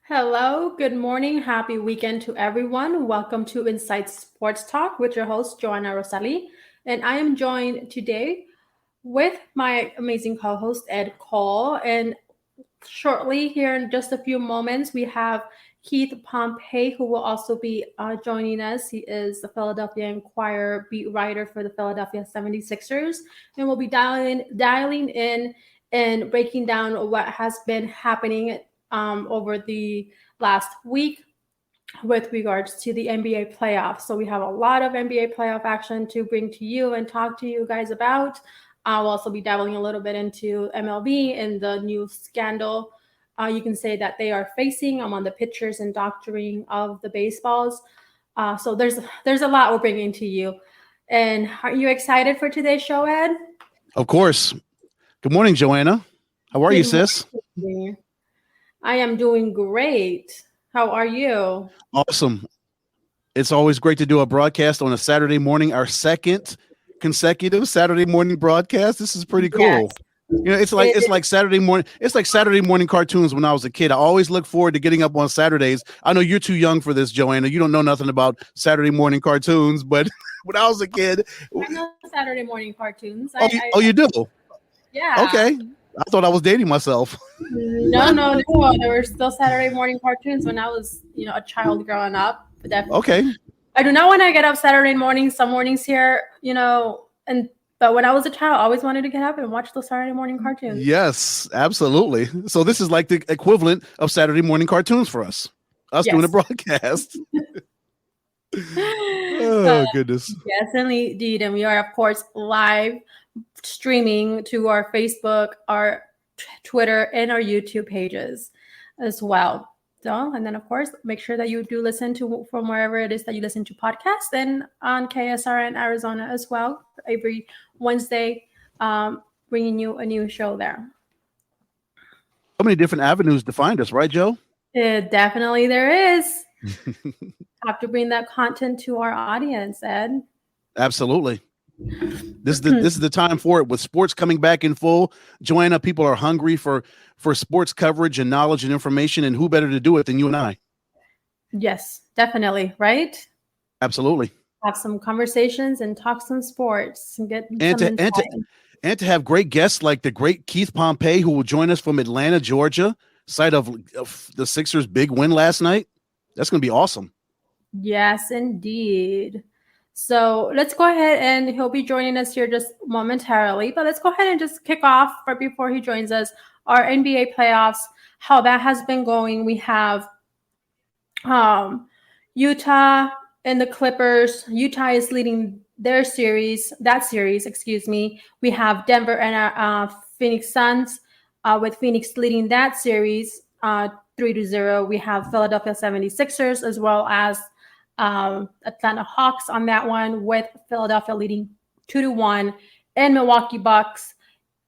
Hello, good morning, happy weekend to everyone. Welcome to Inside Sports Talk with your host, Joanna Rosali. And I am joined today with my amazing co host, Ed Cole. And shortly, here in just a few moments, we have Keith Pompey, who will also be joining us. He is the Philadelphia Inquirer beat writer for the Philadelphia 76ers. And we'll be dialing in and breaking down what has been happening over the last week with regards to the NBA playoffs. So we have a lot of NBA playoff action to bring to you and talk to you guys about. I'll also be dabbling a little bit into MLB and the new scandal. You can say that they are facing on the pitchers and doctoring of the baseballs. So there's a lot we're bringing to you. And are you excited for today's show, Ed? Of course. Good morning, Joanna. How are you, sis? I am doing great. How are you? Awesome. It's always great to do a broadcast on a Saturday morning, our second consecutive Saturday morning broadcast. This is pretty cool. Yes. You know, it's like Saturday morning. It's like Saturday morning cartoons when I was a kid. I always look forward to getting up on Saturdays. I know you're too young for this, Joanna. You don't know nothing about Saturday morning cartoons, but when I was a kid, I know Saturday morning cartoons. You do? Yeah. Okay. I thought I was dating myself. No. There were still Saturday morning cartoons when I was, a child growing up. But Okay. I do not want to get up Saturday mornings. Some mornings here, but when I was a child, I always wanted to get up and watch those Saturday morning cartoons. Yes, absolutely. So this is like the equivalent of Saturday morning cartoons for us doing a broadcast. Oh, goodness. Yes, indeed. And we are, of course, live streaming to our Facebook, our Twitter, and our YouTube pages as well. So, and then, of course, make sure that you do listen to from wherever it is that you listen to podcasts and on KSRN Arizona as well. Every Wednesday, bringing you a new show there. So many different avenues to find us, right, Joe? Definitely there is. Have to bring that content to our audience, Ed. Absolutely. This is the time for it. With sports coming back in full, Joanna, people are hungry for sports coverage and knowledge and information, and who better to do it than you and I? Yes, definitely. Right? Absolutely. Have some conversations and talk some sports and get and to have great guests like the great Keith Pompey, who will join us from Atlanta, Georgia, site of the Sixers' big win last night. That's going to be awesome. Yes, indeed. So let's go ahead, and he'll be joining us here just momentarily. But let's go ahead and just kick off right before he joins us our NBA playoffs, how that has been going. We have Utah and the Clippers. Utah is leading that series. We have Denver and Phoenix Suns, with Phoenix leading that series 3-0. We have Philadelphia 76ers as well as Atlanta Hawks on that one, with Philadelphia leading 2-1, and Milwaukee Bucks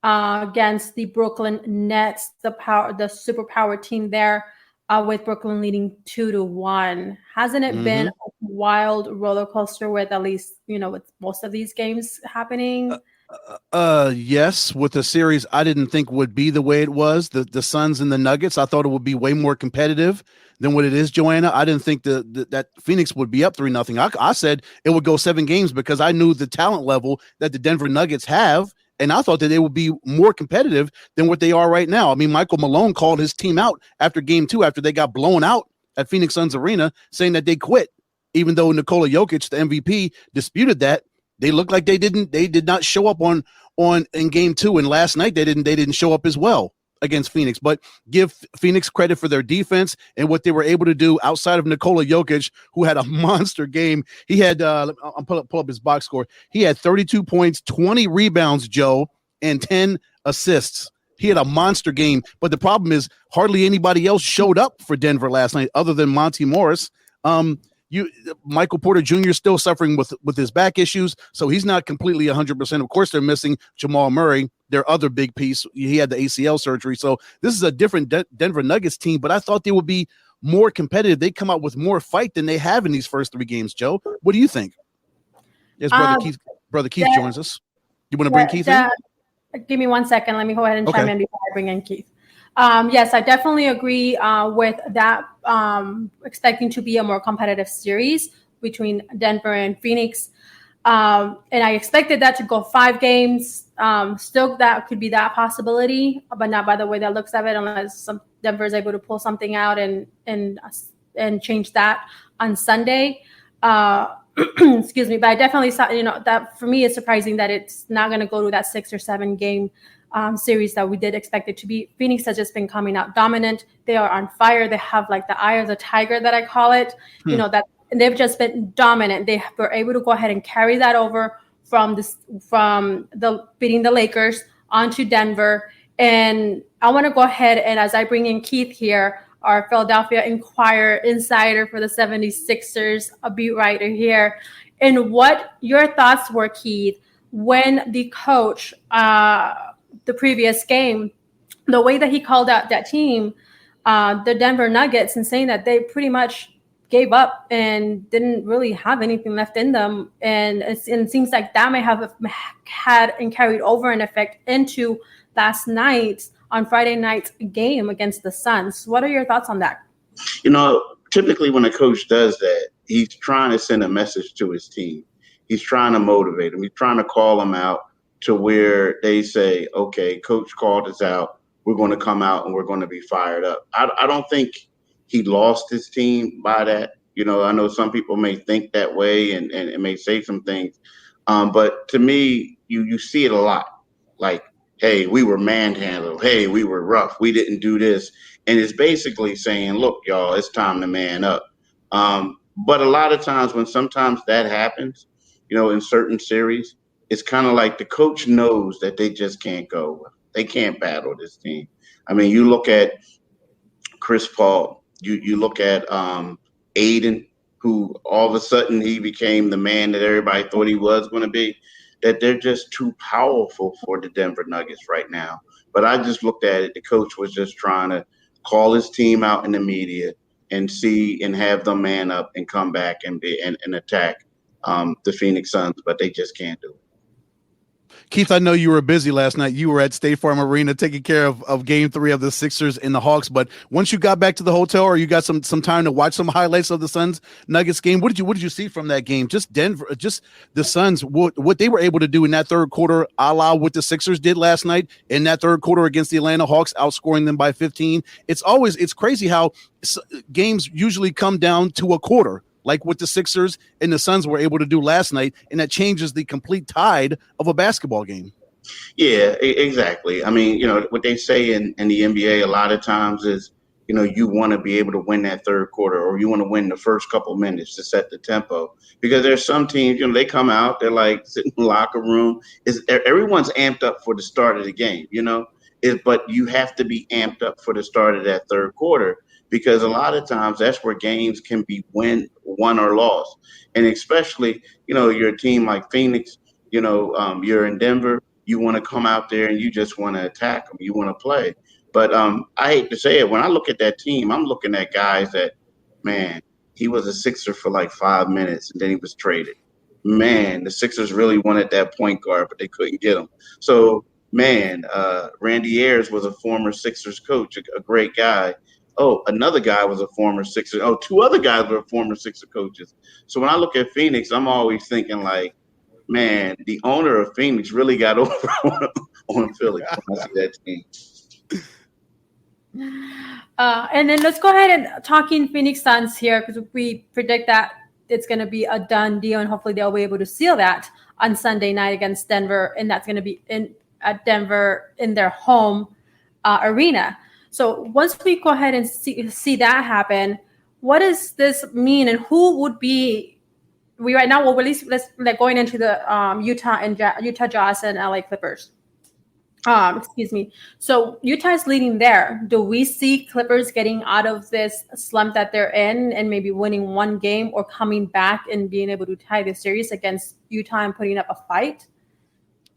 against the Brooklyn Nets, the superpower team there, with Brooklyn leading 2-1. Hasn't it been a wild roller coaster with at least, with most of these games happening? Yes, with the series I didn't think would be the way it was. The Suns and the Nuggets, I thought it would be way more competitive than what it is, Joanna. I didn't think that Phoenix would be up 3-0. I said it would go 7 games because I knew the talent level that the Denver Nuggets have, and I thought that they would be more competitive than what they are right now. I mean, Michael Malone called his team out after game 2, after they got blown out at Phoenix Suns Arena, saying that they quit, even though Nikola Jokic, the MVP, disputed that. They looked like they did not show up on in game 2, and last night they didn't show up as well against Phoenix. But give Phoenix credit for their defense and what they were able to do outside of Nikola Jokic, who had a monster game. He had I'll pull up his box score. He had 32 points, 20 rebounds, Joe, and 10 assists. He had a monster game. But the problem is hardly anybody else showed up for Denver last night other than Monty Morris. Michael Porter Jr. is still suffering with his back issues, so he's not completely 100%. Of course, they're missing Jamal Murray, their other big piece. He had the ACL surgery, so this is a different Denver Nuggets team, but I thought they would be more competitive. They come out with more fight than they have in these first 3 games, Joe. What do you think? Yes, Brother Keith joins us. You want to bring Keith in? Give me 1 second. Let me go ahead and chime in before I bring in Keith. Yes, I definitely agree with that. Expecting to be a more competitive series between Denver and Phoenix. And I expected that to go 5 games. Still, that could be that possibility, but not by the way that looks of it, unless Denver is able to pull something out and change that on Sunday. Excuse me, but I definitely saw, that for me is surprising that it's not going to go to that 6 or 7 game series that we did expect it to be. Phoenix has just been coming out dominant. They are on fire. They have like the eye of the tiger that I call it. That they've just been dominant. They were able to go ahead and carry that over from the beating the Lakers onto Denver. And I want to go ahead and, as I bring in Keith here, our Philadelphia Inquirer insider for the 76ers, a beat writer here, and what your thoughts were, Keith, when the coach, the previous game, the way that he called out that team, the Denver Nuggets, and saying that they pretty much gave up and didn't really have anything left in them. And it seems like that may have had and carried over an effect into last night's, on Friday night's game against the Suns. What are your thoughts on that? Typically when a coach does that, he's trying to send a message to his team. He's trying to motivate them. He's trying to call them out to where they say, okay, coach called us out. We're going to come out and we're going to be fired up. I don't think he lost his team by that. I know some people may think that way and may say some things. But to me, you see it a lot. Like, hey, we were manhandled. Hey, we were rough. We didn't do this. And it's basically saying, look, y'all, it's time to man up. But a lot of times when sometimes that happens, in certain series, it's kind of like the coach knows that they just can't go. They can't battle this team. I mean, you look at Chris Paul, you look at Aiden, who all of a sudden he became the man that everybody thought he was going to be. That they're just too powerful for the Denver Nuggets right now. But I just looked at it. The coach was just trying to call his team out in the media and see and have them man up and come back and attack the Phoenix Suns, but they just can't do it. Keith, I know you were busy last night. You were at State Farm Arena taking care of Game 3 of the Sixers and the Hawks. But once you got back to the hotel, or you got some time to watch some highlights of the Suns Nuggets game, what did you see from that game? Just Denver, just the Suns, what they were able to do in that third quarter, a la what the Sixers did last night in that third quarter against the Atlanta Hawks, outscoring them by 15. It's crazy how games usually come down to a quarter, like what the Sixers and the Suns were able to do last night, and that changes the complete tide of a basketball game. Yeah, exactly. I mean, what they say in the NBA a lot of times is, you want to be able to win that third quarter, or you want to win the first couple minutes to set the tempo. Because there's some teams, they come out, they're like sitting in the locker room. Everyone's amped up for the start of the game, but you have to be amped up for the start of that third quarter. Because a lot of times that's where games can be won or lost. And especially, you're a team like Phoenix, you're in Denver, you want to come out there and you just want to attack them. You want to play. But I hate to say it, when I look at that team, I'm looking at guys that, man, he was a Sixer for like 5 minutes and then he was traded. Man, the Sixers really wanted that point guard, but they couldn't get him. So, man, Randy Ayers was a former Sixers coach, a great guy. Oh, another guy was a former Sixer. Oh, 2 other guys were former Sixer coaches. So when I look at Phoenix, I'm always thinking like, man, the owner of Phoenix really got over on Philly when I see that team. And then let's go ahead and talking Phoenix Suns here, because we predict that it's going to be a done deal, and hopefully they'll be able to seal that on Sunday night against Denver, and that's going to be at Denver in their home arena. So once we go ahead and see that happen, what does this mean, and who would be? We right now, well, at least let's going into the Utah Jazz and LA Clippers. Excuse me. So Utah is leading there. Do we see Clippers getting out of this slump that they're in and maybe winning one game, or coming back and being able to tie the series against Utah and putting up a fight?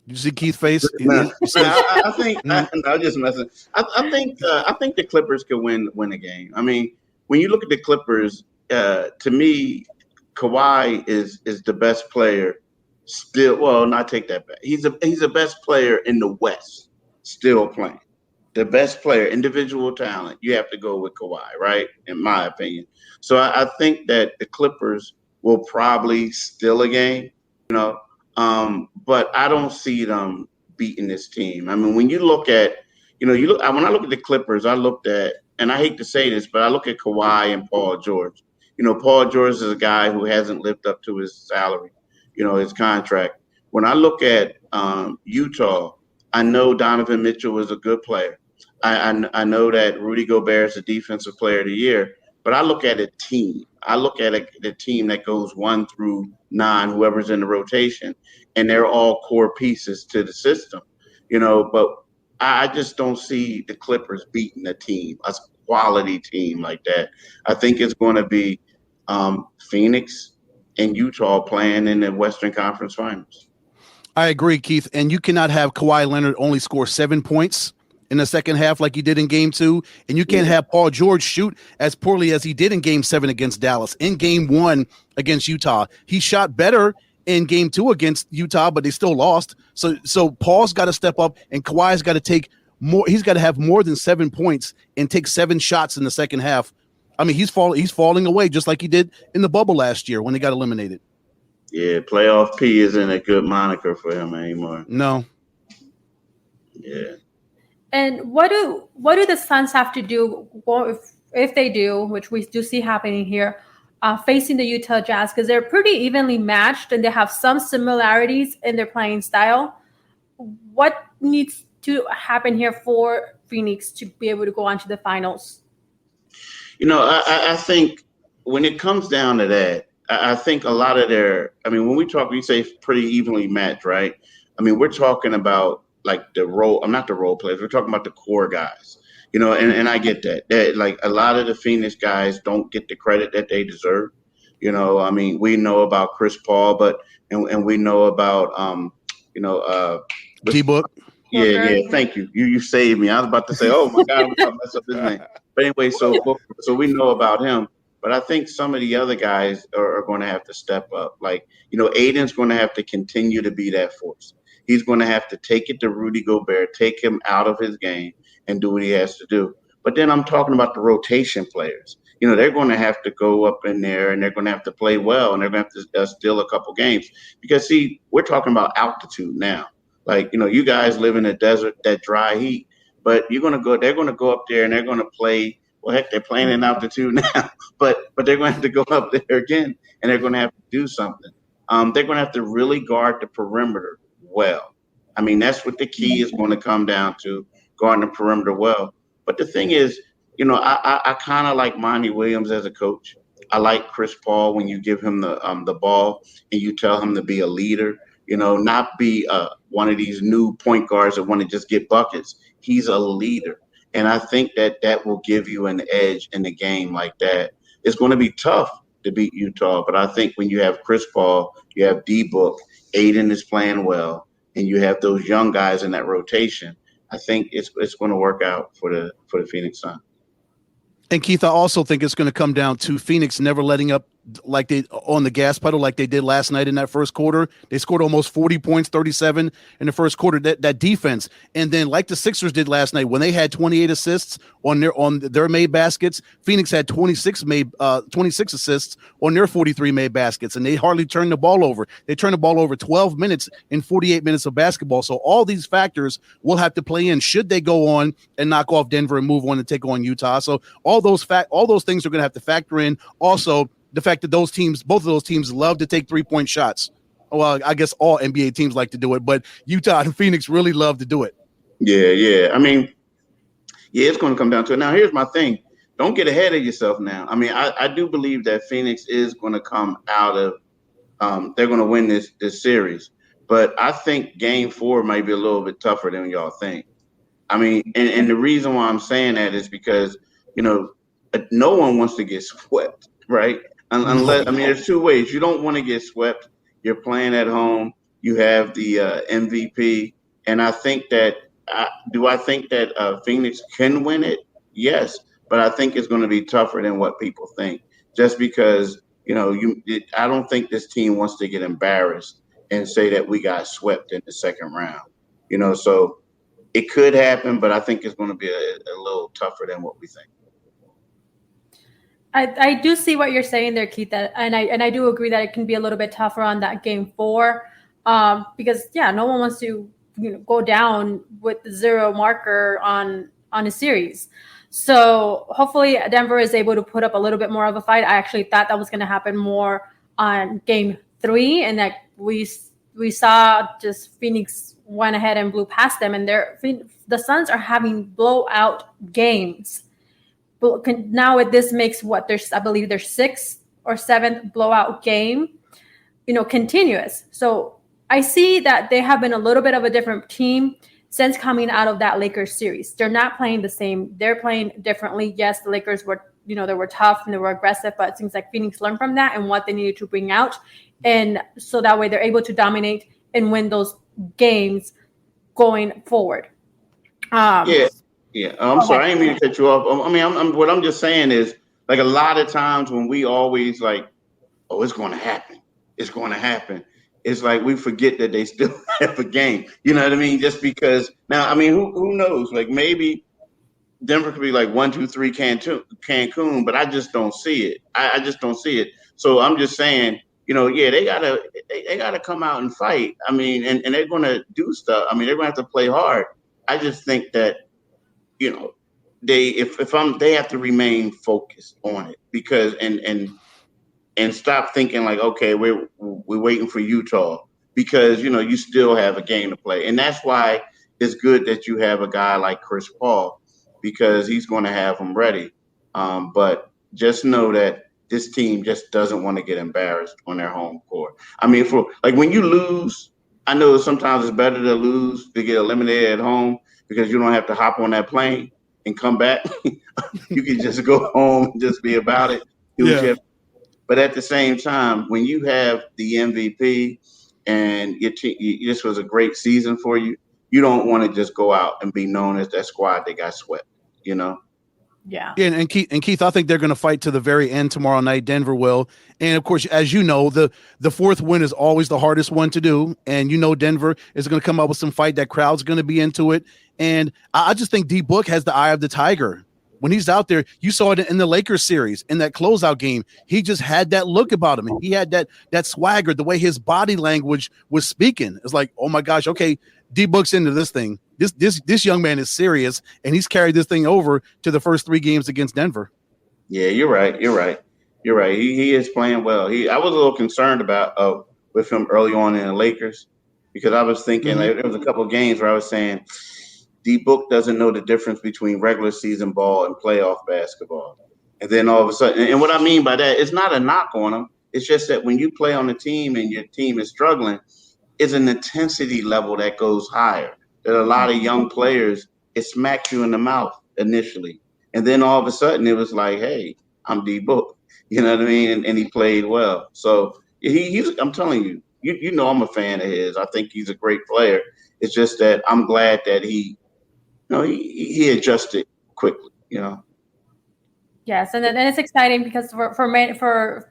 You see Keith's face? I think I'm just messing. I think the Clippers could win a game. I mean, when you look at the Clippers, to me, Kawhi is the best player still. Well, not take that back. He's the best player in the West still playing. the best player, individual talent, you have to go with Kawhi, right? In my opinion. So I think that the Clippers will probably steal a game, you know, but I don't see them beating this team. I mean, when you look at, when I look at the Clippers, I looked at, and I hate to say this, but I look at Kawhi and Paul George. Paul George is a guy who hasn't lived up to his salary, his contract. When I look at Utah, I know Donovan Mitchell is a good player. I know that Rudy Gobert is a defensive player of the year, but I look at a team. I look at the team that goes 1 through 9, whoever's in the rotation, and they're all core pieces to the system, but I just don't see the Clippers beating a team, a quality team like that. I think it's going to be Phoenix and Utah playing in the Western Conference Finals. I agree, Keith. And you cannot have Kawhi Leonard only score 7 points in the second half like he did in game 2. And you can't have Paul George shoot as poorly as he did in game 7 against Dallas. In game 1 against Utah, he shot better in game 2 against Utah, but they still lost. So Paul's got to step up, and Kawhi's got to take more. He's got to have more than 7 points and take 7 shots in the second half. I mean, he's falling away just like he did in the bubble last year when they got eliminated. Yeah, playoff P isn't a good moniker for him anymore. No. Yeah. And what do the Suns have to do if they do, which we do see happening here, facing the Utah Jazz? Because they're pretty evenly matched and they have some similarities in their playing style. What needs to happen here for Phoenix to be able to go on to the finals? I think when it comes down to that, I think a lot of when we say pretty evenly matched, right? I mean, we're talking about like not the role players. We're talking about the core guys, and I get that like a lot of the Phoenix guys don't get the credit that they deserve. I mean, we know about Chris Paul, and we know about, D-Book. Yeah. Thank you. You saved me. I was about to say, oh my God, I'm about to mess up his name. But anyway, so we know about him. But I think some of the other guys are going to have to step up. Like, Aiden's going to have to continue to be that force. He's going to have to take it to Rudy Gobert, take him out of his game and do what he has to do. But then I'm talking about the rotation players. They're going to have to go up in there and they're going to have to play well, and they're going to have to steal a couple games. Because, see, we're talking about altitude now. Like, you guys live in the desert, that dry heat, but they're going to go up there and they're going to play. Well, heck, they're playing in altitude now, but they're going to have to go up there again, and they're going to have to do something. They're going to have to really guard the perimeter well. I mean, that's what the key is going to come down to, guarding the perimeter well. But the thing is, I kind of like Monty Williams as a coach. I like Chris Paul when you give him the ball and you tell him to be a leader, not be one of these new point guards that want to just get buckets. He's a leader. And I think that will give you an edge in the game like that. It's going to be tough to beat Utah, but I think when you have Chris Paul, you have D-Book, Aiden is playing well, and you have those young guys in that rotation, I think it's going to work out for the Phoenix Suns. And Keith, I also think it's going to come down to Phoenix never letting up like they on the gas pedal like they did last night in that first quarter. They scored almost 40 points, 37 in the first quarter. That defense, and then like the Sixers did last night when they had 28 assists on their made baskets, Phoenix had 26 assists on their 43 made baskets, and they hardly turned the ball over. They turned the ball over 12 minutes in 48 minutes of basketball. So all these factors will have to play in should they go on and knock off Denver and move on and take on Utah. So all those things are going to have to factor in. Also, the fact that both of those teams love to take 3-point shots. Well, I guess all NBA teams like to do it, but Utah and Phoenix really love to do it. Yeah. I mean, it's going to come down to it. Now, here's my thing. Don't get ahead of yourself now. I mean, I do believe that Phoenix is going to come out of they're going to win this series. But I think game 4 might be a little bit tougher than y'all think. I mean, and the reason why I'm saying that is because, no one wants to get swept, right? Unless, there's 2 ways. You don't want to get swept. You're playing at home. You have the MVP. And I think that I think that Phoenix can win it? Yes. But I think it's going to be tougher than what people think. Just because, I don't think this team wants to get embarrassed and say that we got swept in the second round. So it could happen, but I think it's going to be a little tougher than what we think. I do see what you're saying there, Keith, and I do agree that it can be a little bit tougher on that game 4, because no one wants to go down with 0 marker on a series. So hopefully Denver is able to put up a little bit more of a fight. I actually thought that was going to happen more on game 3, and that we saw just Phoenix went ahead and blew past them, and the Suns are having blowout games. Now this makes I believe their 6th or 7th blowout game, continuous. So I see that they have been a little bit of a different team since coming out of that Lakers series. They're not playing the same. They're playing differently. Yes, the Lakers were, they were tough and they were aggressive, but it seems like Phoenix learned from that and what they needed to bring out. And so that way they're able to dominate and win those games going forward. Yeah, I'm sorry. I didn't mean to cut you off. I mean, what I'm just saying is, like, a lot of times when we always like, oh, it's going to happen. It's going to happen. It's like we forget that they still have a game. You know what I mean? Just because now, I mean, who knows? Like, maybe Denver could be like 1, 2, 3 Cancun, but I just don't see it. I just don't see it. So I'm just saying, they gotta come out and fight. I mean, and they're gonna do stuff. I mean, they're gonna have to play hard. I just think that, they have to remain focused on it, because and stop thinking like, okay, we're waiting for Utah, because you still have a game to play. And that's why it's good that you have a guy like Chris Paul, because he's going to have them ready. But just know that this team just doesn't want to get embarrassed on their home court. I mean, when you lose, I know sometimes it's better to lose, to get eliminated at home, because you don't have to hop on that plane and come back. You can just go home and just be about it. But at the same time, when you have the MVP and this was a great season for you, you don't want to just go out and be known as that squad that got swept, Yeah. And Keith, I think they're going to fight to the very end tomorrow night. Denver will. And of course, as you know, the 4th win is always the hardest one to do. And Denver is going to come up with some fight. That crowd's going to be into it. And I just think D Book has the eye of the tiger. When he's out there, you saw it in the Lakers series, in that closeout game. He just had that look about him. He had that swagger, the way his body language was speaking. It's like, oh my gosh, okay, D Book's into this thing. This young man is serious, and he's carried this thing over to the first 3 games against Denver. Yeah, you're right. He is playing well. I was a little concerned about with him early on in the Lakers, because I was thinking there was a couple of games where I was saying D Book doesn't know the difference between regular season ball and playoff basketball. And then all of a sudden, and what I mean by that, it's not a knock on him. It's just that when you play on a team and your team is struggling, it's an intensity level that goes higher. That a lot of young players, it smacks you in the mouth initially. And then all of a sudden it was like, hey, I'm D Book. You know what I mean? And he played well. So he's, I'm telling you, I'm a fan of his. I think he's a great player. It's just that I'm glad that he adjusted quickly, Yes, and it's exciting because for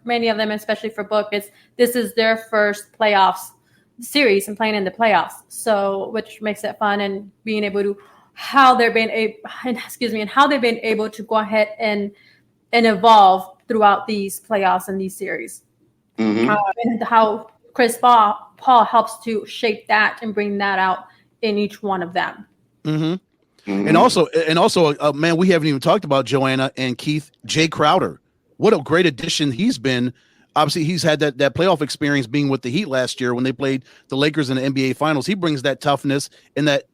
many of them, especially for Book, this is their first playoffs series and playing in the playoffs. So, which makes it fun, and being able to how they've been able to go ahead and evolve throughout these playoffs and these series, and how Chris Paul helps to shape that and bring that out in each one of them. And also, man, we haven't even talked about, Joanna and Keith, Jay Crowder. What a great addition he's been. Obviously, he's had that playoff experience being with the Heat last year when they played the Lakers in the NBA Finals. He brings that toughness and that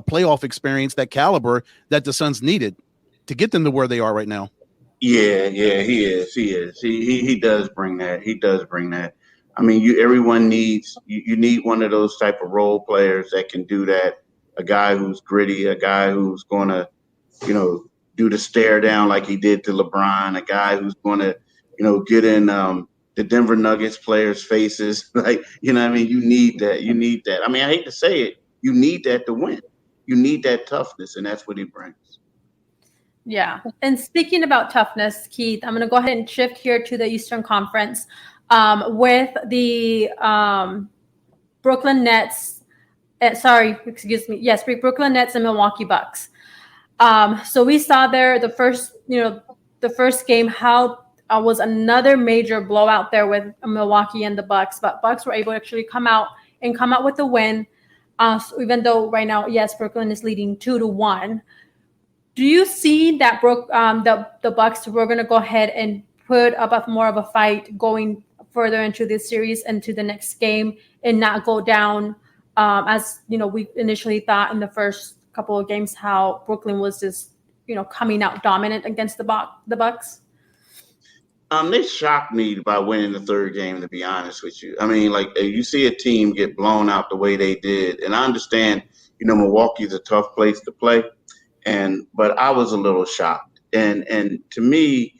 playoff experience, that caliber that the Suns needed to get them to where they are right now. Yeah, he is. He does bring that. He does bring that. I mean, everyone needs you need one of those type of role players that can do that. A guy who's gritty, a guy who's going to, do the stare down like he did to LeBron, a guy who's going to, get in the Denver Nuggets players' faces. Like, what I mean? You need that. I mean, I hate to say it. You need that to win. You need that toughness, and that's what he brings. Yeah. And speaking about toughness, Keith, I'm going to go ahead and shift here to the Eastern Conference with the Brooklyn Nets Sorry, excuse me. Yes, Brooklyn Nets and Milwaukee Bucks. So we saw there the first game how was another major blowout there with Milwaukee and the Bucks, but Bucks were able to actually come out with the win. So even though right now, yes, Brooklyn is leading 2-1. Do you see that the Bucks were going to go ahead and put up more of a fight going further into this series and to the next game and not go down as we initially thought in the first couple of games how Brooklyn was just coming out dominant against the Bucks? They shocked me by winning the third game, to be honest with you. I mean, like, you see a team get blown out the way they did, and I understand, Milwaukee's a tough place to play, but I was a little shocked. And to me,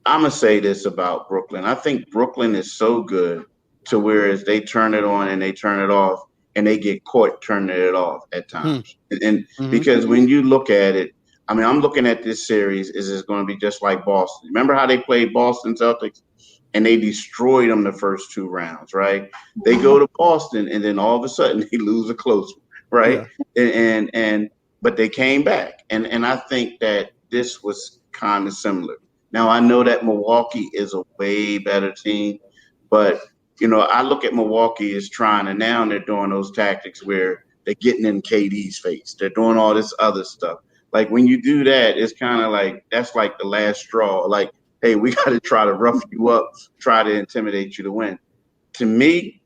I'm gonna say this about Brooklyn. I think Brooklyn is so good to whereas they turn it on and they turn it off, and they get caught turning it off at times. And because when you look at it, I mean, I'm looking at this series is it's going to be just like Boston. Remember how they played Boston Celtics and they destroyed them the first 2 rounds, right? They go to Boston and then all of a sudden they lose a close one, right? Yeah. But they came back. And I think that this was kind of similar. Now, I know that Milwaukee is a way better team, but I look at Milwaukee as trying, and now they're doing those tactics where they're getting in KD's face. They're doing all this other stuff. Like, when you do that, it's kind of like that's like the last straw. Like, hey, we got to try to rough you up, try to intimidate you to win. To me,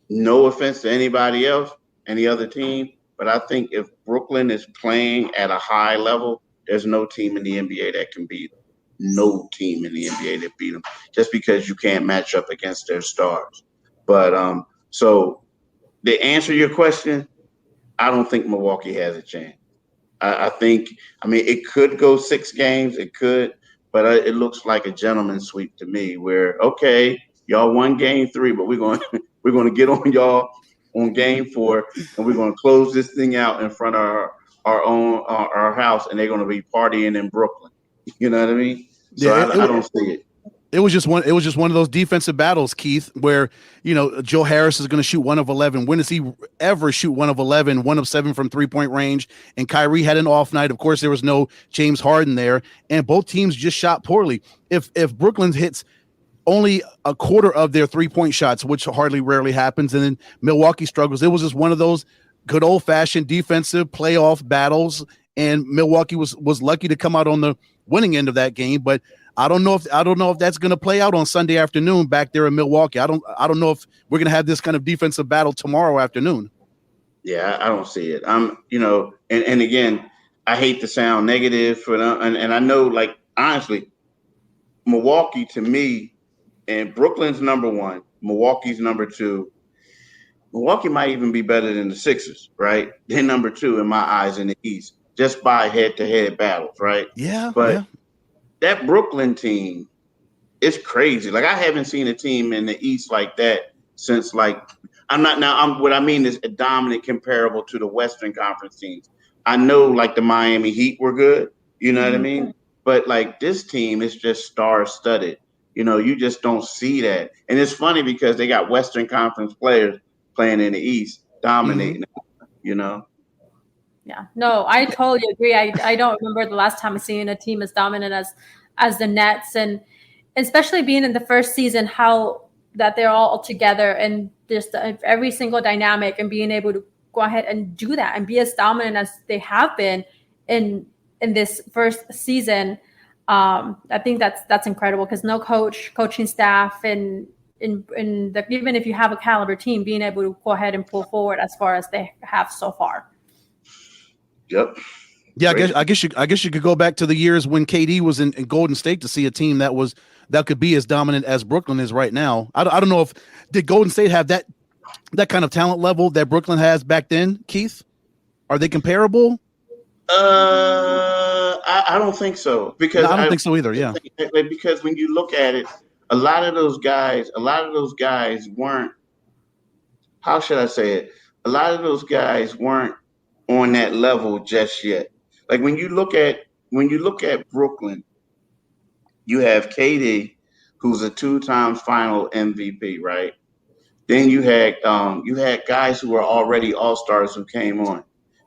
no offense to anybody else, any other team, but I think if Brooklyn is playing at a high level, there's no team in the NBA that can beat them. No team in the NBA that beat them, just because you can't match up against their stars. But so to answer your question, I don't think Milwaukee has a chance. I think, it could go 6 games, it could, but it looks like a gentleman's sweep to me. Where okay, y'all won game 3, but we're going to get on y'all on game 4, and we're going to close this thing out in front of our house, and they're going to be partying in Brooklyn. You know what I mean? So yeah, I don't see it. It was just one of those defensive battles, Keith, where Joe Harris is going to shoot 1 of 11. When does he ever shoot 1 of 11, 1 of 7 from 3-point range? And Kyrie had an off night. Of course, there was no James Harden there, and both teams just shot poorly. If Brooklyn hits only a quarter of their 3-point shots, which rarely happens, and then Milwaukee struggles, it was just one of those good old fashioned defensive playoff battles. And Milwaukee was lucky to come out on the winning end of that game, but I don't know if that's going to play out on Sunday afternoon back there in Milwaukee. I don't know if we're going to have this kind of defensive battle tomorrow afternoon. Yeah, I don't see it. And again, I hate to sound negative for them, and I know, like, honestly, Milwaukee to me, and Brooklyn's number 1, Milwaukee's number 2. Milwaukee might even be better than the Sixers, right? They're number 2 in my eyes in the East, just by head-to-head battles, right? Yeah, but that Brooklyn team is crazy. Like, I haven't seen a team in the East like that since, like, what I mean is a dominant comparable to the Western Conference teams. I know, like, the Miami Heat were good, you know what I mean? But, like, this team is just star-studded. You just don't see that. And it's funny because they got Western Conference players playing in the East, dominating, Yeah, no, I totally agree. I don't remember the last time I seen a team as dominant as the Nets, and especially being in the first season, how that they're all together and just every single dynamic, and being able to go ahead and do that and be as dominant as they have been in this first season. I think that's incredible, because no coaching staff and even if you have a caliber team, being able to go ahead and pull forward as far as they have so far. Yep. Yeah, I guess you could go back to the years when KD was in Golden State to see a team that could be as dominant as Brooklyn is right now. I don't know if did Golden State have that kind of talent level that Brooklyn has back then, Keith? Are they comparable? I don't think so, because no, I don't think so either. Yeah, because when you look at it, a lot of those guys weren't. How should I say it? A lot of those guys weren't on that level just yet. Like, when you look at Brooklyn, you have KD, who's a 2-time final MVP, right? Then you had guys who were already all-stars who came on.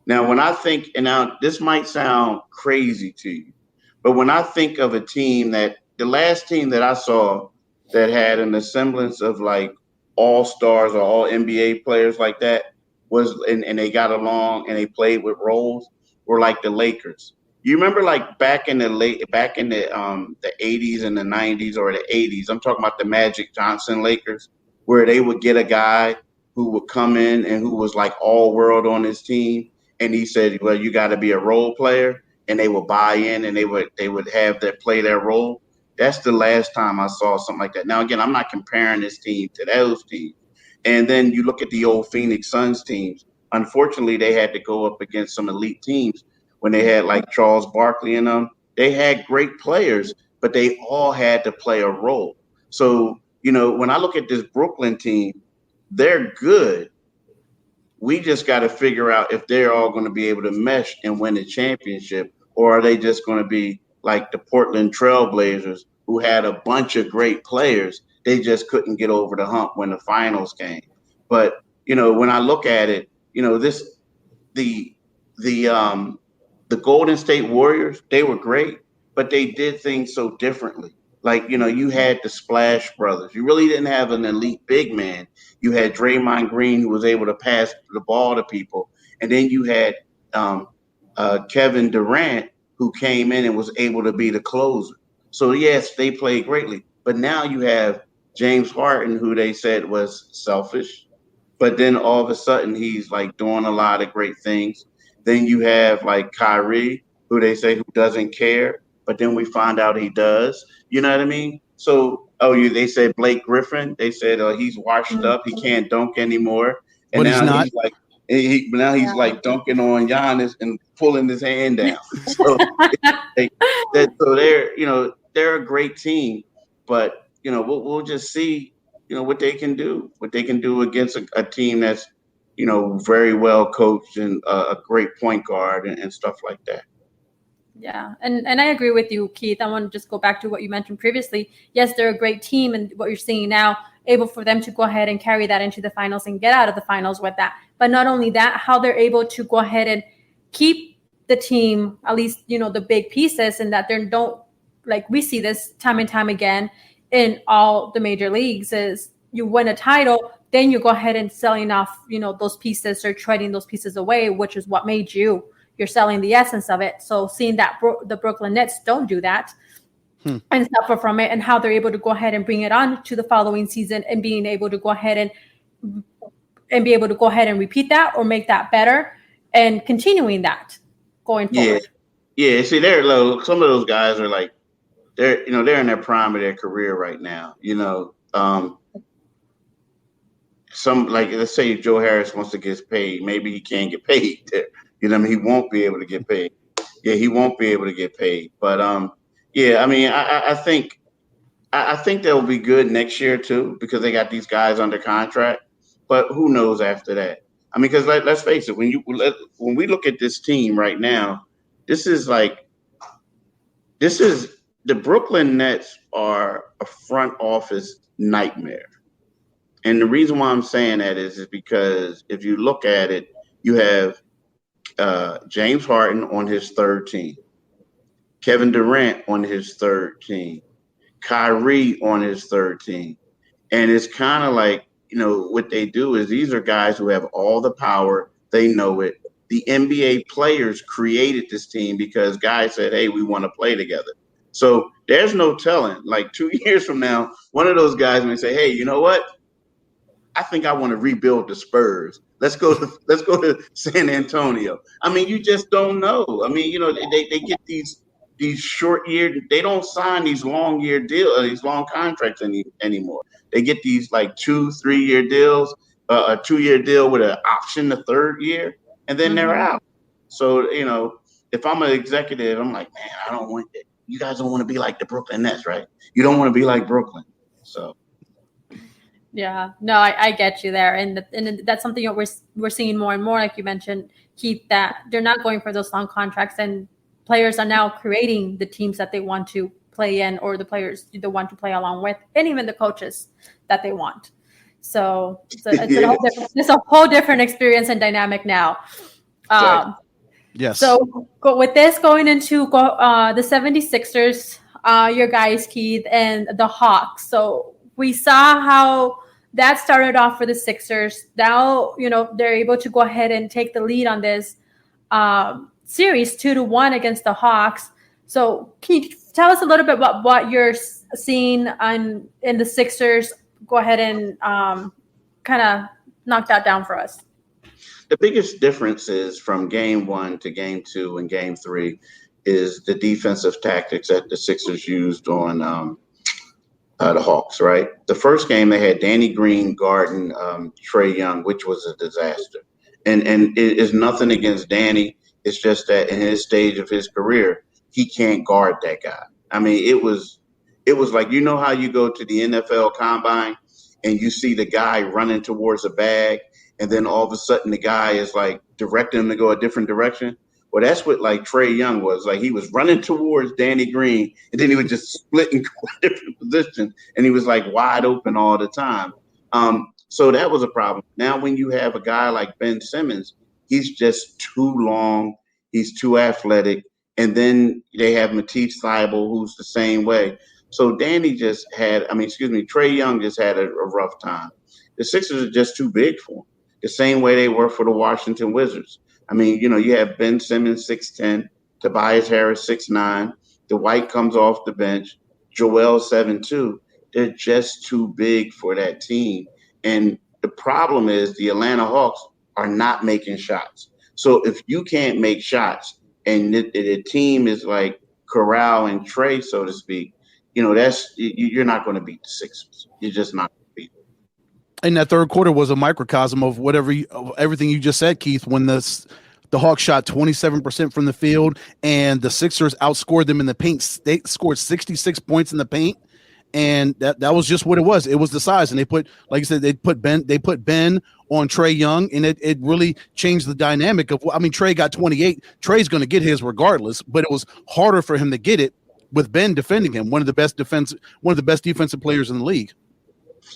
Now, when I think, and now this might sound crazy to you, but when I think of a team that the last team that I saw that had an semblance of like all-stars or all NBA players like that was, and they got along and they played with roles, were like the Lakers. You remember like back in the 80s and the 90s or the 80s, I'm talking about the Magic Johnson Lakers, where they would get a guy who would come in and who was like all world on his team. And he said, well, you got to be a role player, and they would buy in and they would have their play their role. That's the last time I saw something like that. Now, again, I'm not comparing this team to those teams. And then you look at the old Phoenix Suns teams. Unfortunately, they had to go up against some elite teams when they had like Charles Barkley in them. They had great players, but they all had to play a role. So, when I look at this Brooklyn team, they're good. We just got to figure out if they're all going to be able to mesh and win the championship, or are they just going to be like the Portland Trailblazers, who had a bunch of great players. They just couldn't get over the hump when the finals came. But, when I look at it, the Golden State Warriors, they were great, but they did things so differently. Like, you had the Splash Brothers. You really didn't have an elite big man. You had Draymond Green, who was able to pass the ball to people. And then you had Kevin Durant, who came in and was able to be the closer. So, yes, they played greatly. But now you have James Harden, who they said was selfish. But then all of a sudden, he's like doing a lot of great things. Then you have like Kyrie, who they say who doesn't care. But then we find out he does. You know what I mean? So, they said Blake Griffin. They said he's washed up. He can't dunk anymore. And But he's now not. he's like, like dunking on Giannis and pulling his hand down. So, they're a great team. But we'll just see what they can do. What they can do against a team that's very well coached and a great point guard and stuff like that. Yeah, and I agree with you, Keith. I want to just go back to what you mentioned previously. Yes, they're a great team, and what you're seeing now, able for them to go ahead and carry that into the finals and get out of the finals with that. But not only that, how they're able to go ahead and keep the team, at least, the big pieces, and that they don't, like we see this time and time again in all the major leagues, is you win a title, then you go ahead and selling off, those pieces or trading those pieces away, which is what made you. You're selling the essence of it. So seeing that the Brooklyn Nets don't do that and suffer from it, and how they're able to go ahead and bring it on to the following season and being able to go ahead and be able to go ahead and repeat that or make that better and continuing that going forward. Yeah. See, some of those guys are like, they're in their prime of their career right now. Some, like, let's say Joe Harris wants to get paid. Maybe he can't get paid there. He won't be able to get paid. Yeah, he won't be able to get paid. But I think they'll be good next year too, because they got these guys under contract. But who knows after that? Because let's face it, when we look at this team right now, this is the Brooklyn Nets are a front office nightmare. And the reason why I'm saying that is because if you look at it, you have James Harden on his third team, Kevin Durant on his third team, Kyrie on his third team. And it's kind of like, what they do is these are guys who have all the power. They know it. The NBA players created this team because guys said, hey, we want to play together. So there's no telling. Like 2 years from now, one of those guys may say, hey, you know what? I think I want to rebuild the Spurs. Let's go to San Antonio. You just don't know. They get these short year. They don't sign these long year deals, these long contracts anymore. They get these like 2-3 year deals, a 2-year deal with an option the third year, and then they're out. So if I'm an executive, I'm like, man, I don't want it. You guys don't want to be like the Brooklyn Nets, right? You don't want to be like Brooklyn. So. Yeah, no, I get you there, and that's something that we're seeing more and more, like you mentioned, Keith, that they're not going for those long contracts, and players are now creating the teams that they want to play in, or the players they want to play along with, and even the coaches that they want. So it's a whole different experience and dynamic now. Exactly. Yes. So with this going into the 76ers, your guys, Keith, and the Hawks. So we saw how that started off for the Sixers. Now, they're able to go ahead and take the lead on this series 2-1 against the Hawks. So can you tell us a little bit about what you're seeing in the Sixers? Go ahead and kind of knock that down for us. The biggest difference is from game 1 to game 2 and game 3 is the defensive tactics that the Sixers used on the Hawks, right? The first game they had Danny Green guarding Trae Young, which was a disaster. And it is nothing against Danny. It's just that in his stage of his career, he can't guard that guy. I mean, it was like, how you go to the NFL combine and you see the guy running towards a bag, and then all of a sudden the guy is like directing him to go a different direction. Well, that's what like Trae Young was. Like he was running towards Danny Green, and then he would just split and go a different position, and he was like wide open all the time. So that was a problem. Now when you have a guy like Ben Simmons, he's just too long. He's too athletic. And then they have Matisse Thybulle, who's the same way. So Trae Young just had a rough time. The Sixers are just too big for him, the same way they were for the Washington Wizards. I mean, you have Ben Simmons, 6'10", Tobias Harris, 6'9", Dwight comes off the bench, Joel, 7'2". They're just too big for that team. And the problem is the Atlanta Hawks are not making shots. So if you can't make shots and the team is like Corral and Trae, so to speak, you're not going to beat the Sixers. You're just not going to beat them. And that third quarter was a microcosm of everything you just said, Keith, when the Hawks shot 27% from the field and the Sixers outscored them in the paint. They scored 66 points in the paint. And that was just what it was. It was the size. And they put, like I said, they put Ben on Trae Young, and it really changed the dynamic of, Trae got 28. Trae's going to get his regardless, but it was harder for him to get it with Ben defending him, one of the best defensive players in the league.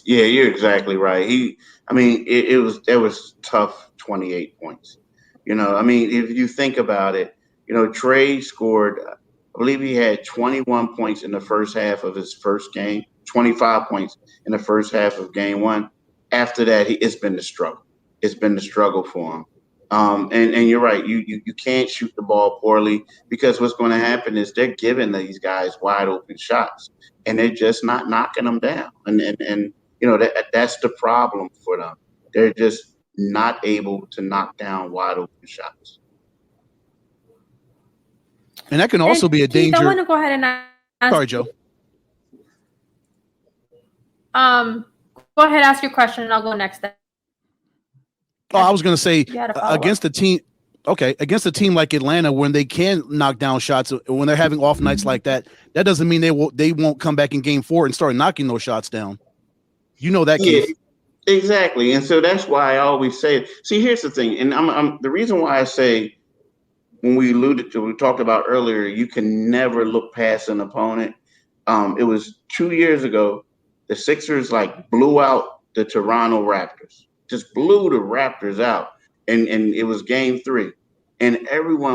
Yeah, you're exactly right. It was tough 28 points. If you think about it, Trae scored, I believe he had 21 points in the first half of his first game, 25 points in the first half of game 1. After that, it's been the struggle. It's been the struggle for him. And you're right. You can't shoot the ball poorly, because what's going to happen is they're giving these guys wide open shots, and they're just not knocking them down. And that's the problem for them. They're just not able to knock down wide open shots. And that can also be a danger. I want to go ahead and ask. Sorry, Joe. Go ahead, ask your question, and I'll go next. Oh, I was going to say against a team like Atlanta, when they can knock down shots, when they're having off nights like that, that doesn't mean they won't come back in game 4 and start knocking those shots down. That, yeah, Keith. Exactly. And so that's why I always say, see, here's the thing. And I'm the reason why I say, when we talked about earlier, you can never look past an opponent. It was 2 years ago, the Sixers blew out the Toronto Raptors, just blew the Raptors out. And it was game 3. And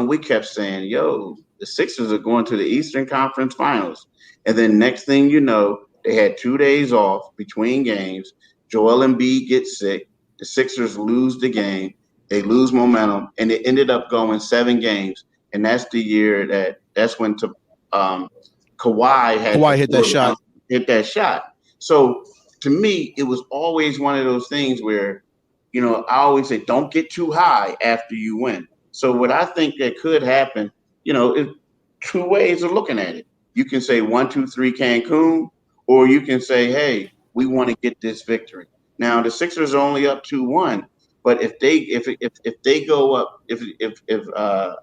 we kept saying, the Sixers are going to the Eastern Conference Finals. And then next thing you know, they had 2 days off between games. Joel Embiid gets sick. The Sixers lose the game. They lose momentum, and it ended up going 7 games. And that's the year that's when Kawhi hit that shot. So to me, it was always one of those things where, I always say, don't get too high after you win. So what I think that could happen, is 2 ways of looking at it. You can say 1, 2, 3 Cancun, or you can say, hey, we want to get this victory. Now the Sixers are only up 2-1, but if they go up, if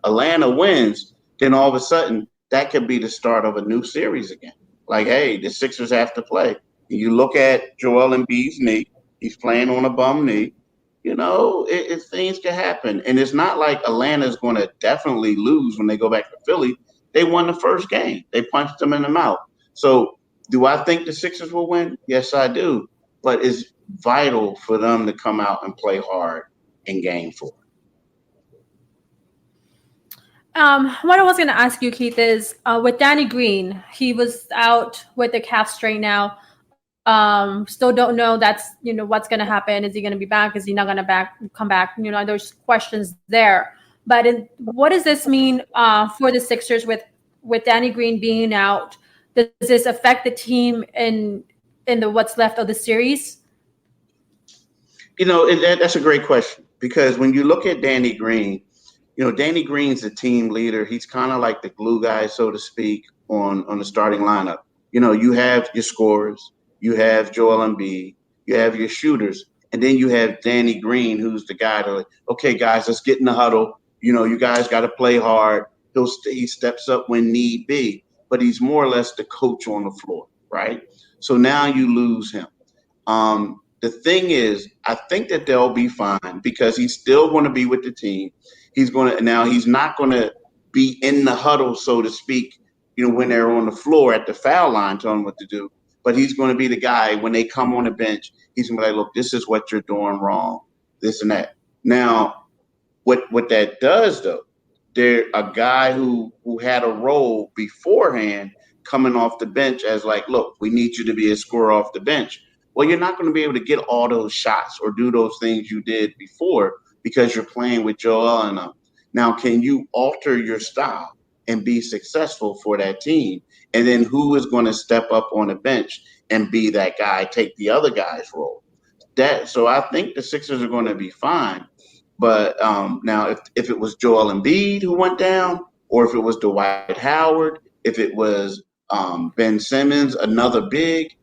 Atlanta wins, then all of a sudden that could be the start of a new series again. Like, hey, the Sixers have to play. You look at Joel Embiid's knee; he's playing on a bum knee. Things can happen, and it's not like Atlanta's going to definitely lose when they go back to Philly. They won the first game; they punched them in the mouth. So, do I think the Sixers will win? Yes, I do. But vital for them to come out and play hard in Game 4. What I was going to ask you, Keith, is with Danny Green, he was out with the calf strain now. Still don't know what's going to happen. Is he going to be back? Is he not going to come back? There's questions there. But what does this mean for the Sixers with Danny Green being out? Does this affect the team in the what's left of the series? That's a great question, because when you look at Danny Green, Danny Green's the team leader. He's kind of like the glue guy, so to speak, on the starting lineup. You have your scorers, you have Joel Embiid, you have your shooters, and then you have Danny Green, who's the guy to, okay, guys, let's get in the huddle. You guys got to play hard. He steps up when need be, but he's more or less the coach on the floor, right? So now you lose him. The thing is, I think that they'll be fine, because he's still going to be with the team. He's not going to be in the huddle, so to speak, when they're on the floor at the foul line telling them what to do. But he's going to be the guy when they come on the bench. He's going to be like, look, this is what you're doing wrong, this and that. Now, what that does, though, they're a guy who had a role beforehand coming off the bench as like, look, we need you to be a scorer off the bench. Well, you're not going to be able to get all those shots or do those things you did before, because you're playing with Joel and them. Now, can you alter your style and be successful for that team? And then who is going to step up on the bench and be that guy, take the other guy's role? So I think the Sixers are going to be fine. But now, if it was Joel Embiid who went down, or if it was Dwight Howard, if it was Ben Simmons, another big,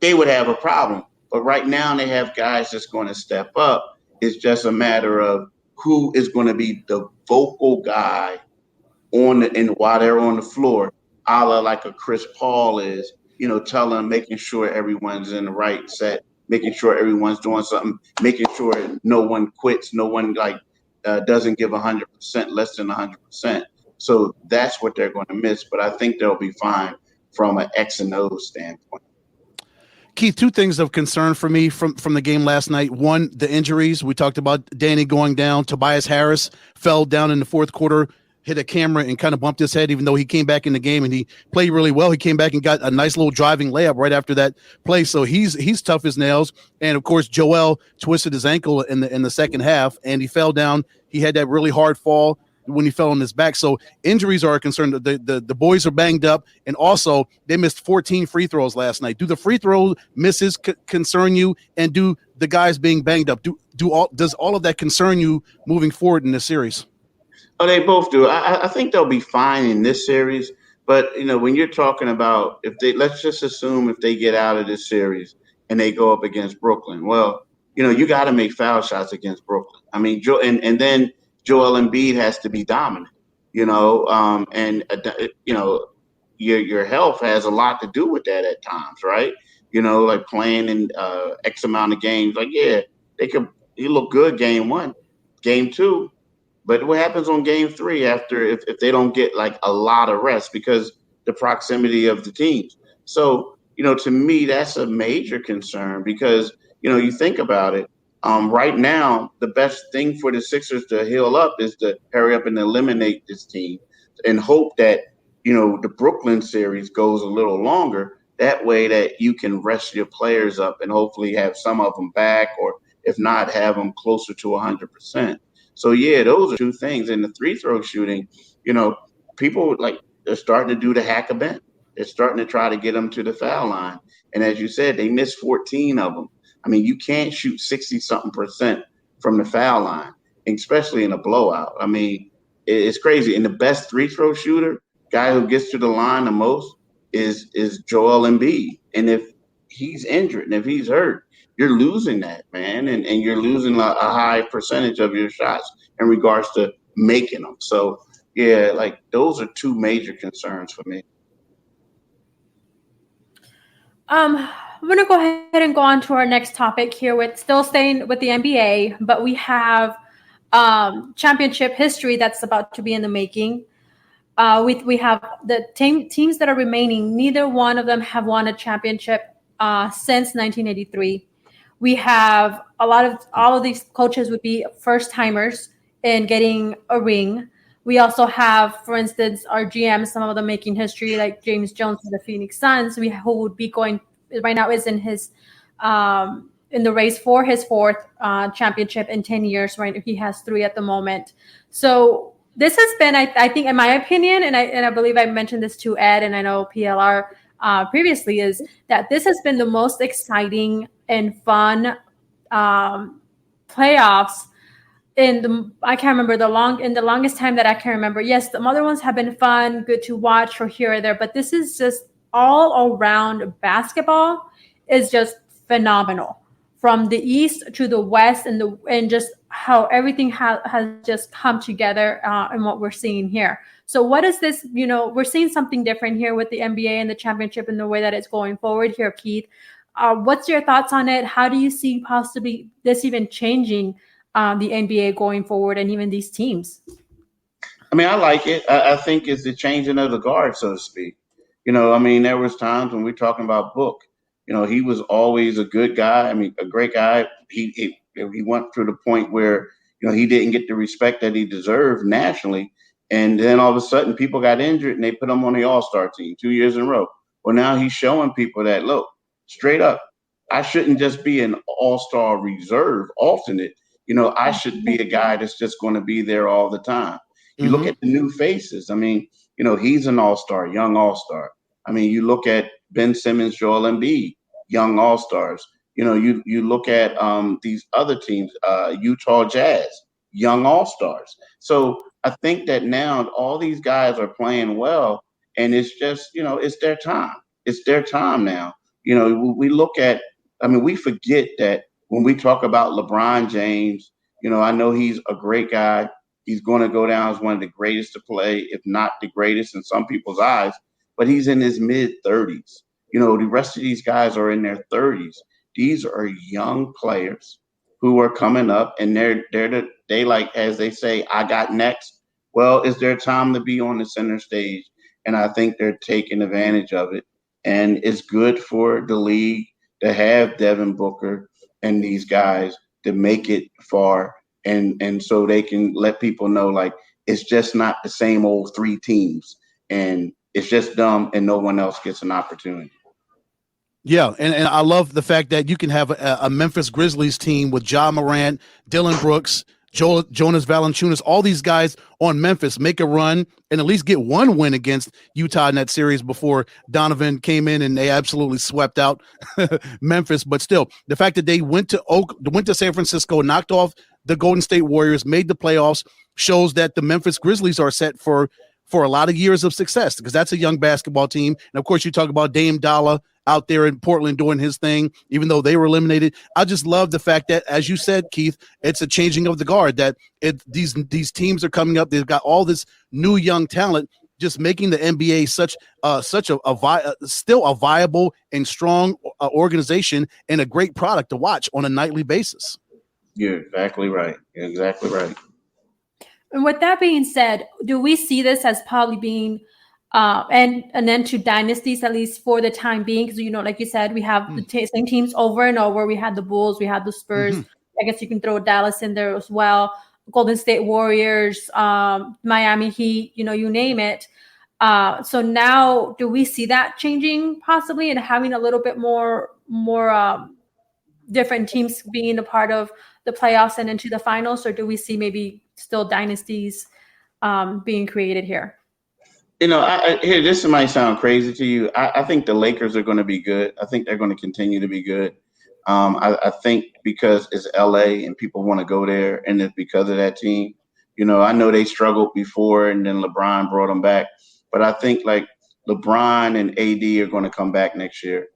they would have a problem. But right now they have guys that's going to step up. It's just a matter of who is going to be the vocal guy while they're on the floor, a la like a Chris Paul is, making sure everyone's in the right set, making sure everyone's doing something, making sure no one quits, no one doesn't give 100%, less than 100%. So that's what they're going to miss. But I think they'll be fine from an X and O standpoint. Keith, two things of concern for me from the game last night. One, the injuries. We talked about Danny going down. Tobias Harris fell down in the fourth quarter, hit a camera and kind of bumped his head, even though he came back in the game and he played really well. He came back and got a nice little driving layup right after that play. So he's tough as nails. And of course, Joel twisted his ankle in the second half and he fell down. He had that really hard fall when he fell on his back. So injuries are a concern. The boys are banged up, and also they missed 14 free throws last night. Do the free throw misses concern you, and do the guys being banged up does all of that concern you moving forward in this series? Oh, they both do. I think they'll be fine in this series, but when you're talking about let's just assume if they get out of this series and they go up against Brooklyn, well, you got to make foul shots against Brooklyn. I mean, and then Joel Embiid has to be dominant, your health has a lot to do with that at times, right? Like playing in X amount of games. Like, yeah, he look good game 1, game 2, but what happens on game 3 after if they don't get like a lot of rest because the proximity of the teams? So, to me, that's a major concern because, you think about it. Right now, the best thing for the Sixers to heal up is to hurry up and eliminate this team and hope that, the Brooklyn series goes a little longer. That way that you can rest your players up and hopefully have some of them back, or if not, have them closer to 100%. So, yeah, those are two things. And the free throw shooting, people they're starting to do the hack a bent. They're starting to try to get them to the foul line. And as you said, they missed 14 of them. I mean, you can't shoot 60-something% from the foul line, especially in a blowout. I mean, it's crazy. And the best free throw shooter, guy who gets to the line the most, is Joel Embiid. And if he's injured and if he's hurt, you're losing that, man. And you're losing a high percentage of your shots in regards to making them. So, yeah, those are two major concerns for me. I'm going to go ahead and go on to our next topic here with still staying with the NBA, but we have championship history that's about to be in the making. We have the teams that are remaining. Neither one of them have won a championship since 1983. we have all of these coaches would be first timers in getting a ring. We also have, for instance, our GM, some of them making history, like James Jones of the Phoenix Suns, who would be going right now is in the race for his fourth championship in 10 years. Right, he has 3 at the moment. So this has been, I think, in my opinion, and I believe I mentioned this to Ed, and I know PLR previously, is that this has been the most exciting and fun playoffs I can't remember in the longest time that I can remember. Yes, the other ones have been fun, good to watch or here or there, but this is just all around basketball is just phenomenal. From the east to the west, and just how everything has just come together in what we're seeing here. So what is this? We're seeing something different here with the NBA and the championship and the way that it's going forward here, Keith. What's your thoughts on it? How do you see possibly this even changing the NBA going forward and even these teams? I mean, I like it. I think it's the changing of the guard, so to speak. I mean, there was times when we're talking about Book. He was always a good guy. I mean, a great guy. He went to the point where he didn't get the respect that he deserved nationally, and then all of a sudden people got injured and they put him on the All-Star team 2 years in a row. Well, now he's showing people that, look, straight up, I shouldn't just be an All-Star reserve alternate. I should be a guy that's just going to be there all the time. You look at the new faces. I mean, he's an all-star, young all-star. I mean, you look at Ben Simmons, Joel Embiid, young all-stars. You look at these other teams, Utah Jazz, young all-stars. So I think that now all these guys are playing well, and it's just, it's their time. It's their time now. We look at, we forget that when we talk about LeBron James, I know he's a great guy. He's going to go down as one of the greatest to play, if not the greatest in some people's eyes, but he's in his mid-30s. The rest of these guys are in their 30s. These are young players who are coming up, and they like, as they say, I got next. Well, it's their time to be on the center stage, and I think they're taking advantage of it. And it's good for the league to have Devin Booker and these guys to make it far, and so they can let people know, like, it's just not the same old 3 teams, and it's just dumb and no one else gets an opportunity. Yeah, and I love the fact that you can have a Memphis Grizzlies team with Ja Morant, Dillon Brooks, Jonas Valanciunas, all these guys on Memphis make a run and at least get one win against Utah in that series before Donovan came in and they absolutely swept out Memphis. But still, the fact that they went to San Francisco, knocked off the Golden State Warriors, made the playoffs, shows that the Memphis Grizzlies are set for a lot of years of success, because that's a young basketball team. And of course, you talk about Dame Dollar out there in Portland doing his thing, even though they were eliminated. I just love the fact that, as you said, Keith, it's a changing of the guard, that these teams are coming up. They've got all this new young talent, just making the NBA still a viable and strong organization and a great product to watch on a nightly basis. You're exactly right. You're exactly right. And with that being said, do we see this as probably being an end to dynasties, at least for the time being? Because, like you said, we have the same teams over and over. We had the Bulls, we had the Spurs. I guess you can throw Dallas in there as well. Golden State Warriors, Miami Heat, you name it. So now, do we see that changing possibly and having a little bit more different teams being a part of the playoffs and into the finals? Or do we see maybe still dynasties being created here? This might sound crazy to you. I think the Lakers are going to be good. I think they're going to continue to be good. I think because it's LA and people want to go there, and it's because of that team. I know they struggled before, and then LeBron brought them back. But I think like LeBron and AD are going to come back next year.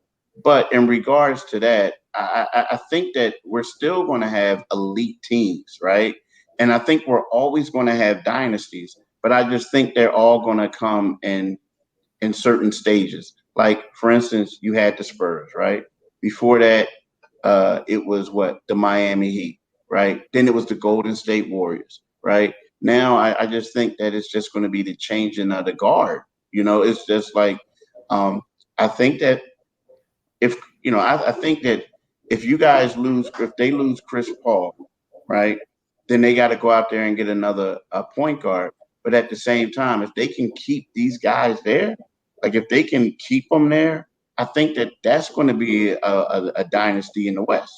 But in regards to that, I think that we're still going to have elite teams, right? And I think we're always going to have dynasties. But I just think they're all going to come in certain stages. Like, for instance, you had the Spurs, right? Before that, it was the Miami Heat, right? Then it was the Golden State Warriors, right? Now I just think that it's just going to be the changing of the guard. It's just like I think that I think that if they lose Chris Paul, right, then they got to go out there and get another point guard. But at the same time, if they can keep these guys there, like if they can keep them there, I think that's going to be a dynasty in the West.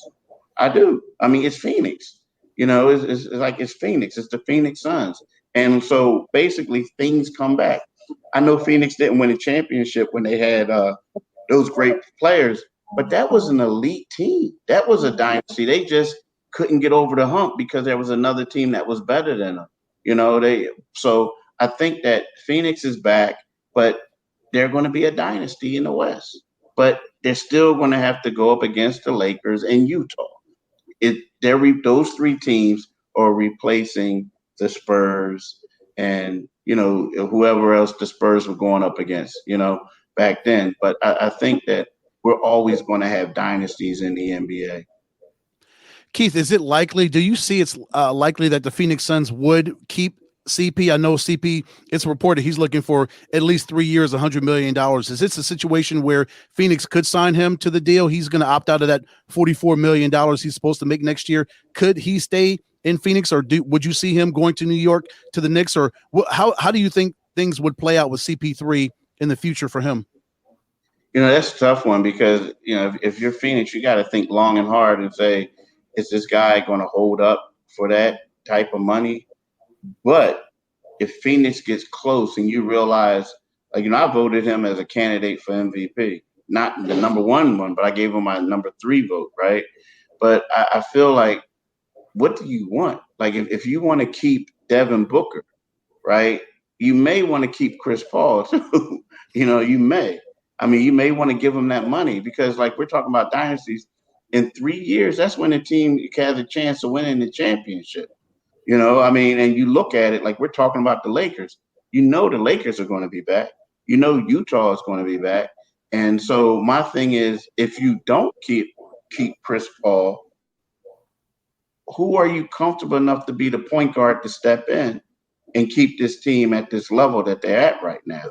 I do. I mean, it's Phoenix. It's like it's Phoenix. It's the Phoenix Suns. And so basically things come back. I know Phoenix didn't win a championship when they had those great players, but that was an elite team. That was a dynasty. They just couldn't get over the hump because there was another team that was better than them. So I think that Phoenix is back, but they're going to be a dynasty in the West. But they're still going to have to go up against the Lakers and Utah. Those three teams are replacing the Spurs and whoever else the Spurs were going up against, back then. But I think that we're always going to have dynasties in the NBA. Keith, is it likely? Do you see it's likely that the Phoenix Suns would keep CP? I know CP, it's reported he's looking for at least 3 years, $100 million. Is this a situation where Phoenix could sign him to the deal? He's going to opt out of that $44 million he's supposed to make next year. Could he stay in Phoenix, or would you see him going to New York to the Knicks? Or how do you think things would play out with CP3 in the future for him? That's a tough one because, if you're Phoenix, you got to think long and hard and say, is this guy going to hold up for that type of money? But if Phoenix gets close and you realize, I voted him as a candidate for MVP, not the number one, but I gave him my number 3 vote, right? But I feel like, what do you want? Like, if you want to keep Devin Booker, right, you may want to keep Chris Paul too. You may. I mean, you may want to give him that money because, like, we're talking about dynasties. In 3 years, that's when the team has a chance of winning the championship. And you look at it like we're talking about the Lakers. The Lakers are going to be back. Utah is going to be back. And so my thing is, if you don't keep Chris Paul, who are you comfortable enough to be the point guard to step in and keep this team at this level that they're at right now?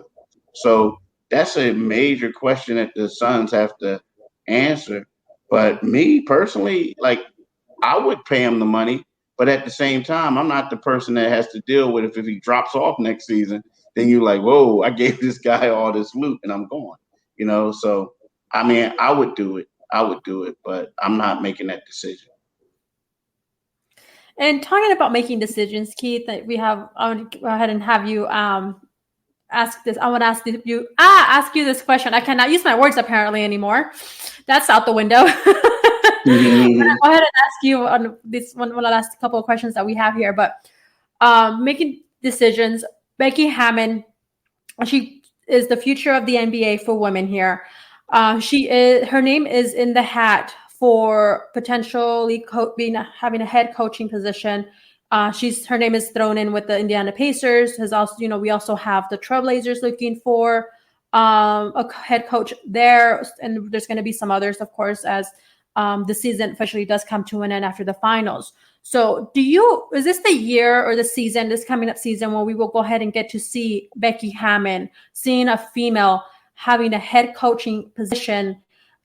So that's a major question that the Suns have to answer. But me personally, like, I would pay him the money. But at the same time, I'm not the person that has to deal with if he drops off next season, then you're like, whoa, I gave this guy all this loot and I'm gone. So, I mean, I would do it, but I'm not making that decision. And talking about making decisions, Keith, I want to go ahead and have you ask this. I want to ask you this question. I cannot use my words apparently anymore. That's out the window. Mm-hmm. Go ahead and ask you on this one of the last couple of questions that we have here. But making decisions, Becky Hammon, she is the future of the NBA for women here. Her name is in the hat for potentially having a head coaching position. Her name is thrown in with the Indiana Pacers. We also have the Trailblazers looking for a head coach there, and there's going to be some others, of course, as the season officially does come to an end after the finals. So is this the year or the season, this coming up season, where we will go ahead and get to see Becky Hammon, seeing a female having a head coaching position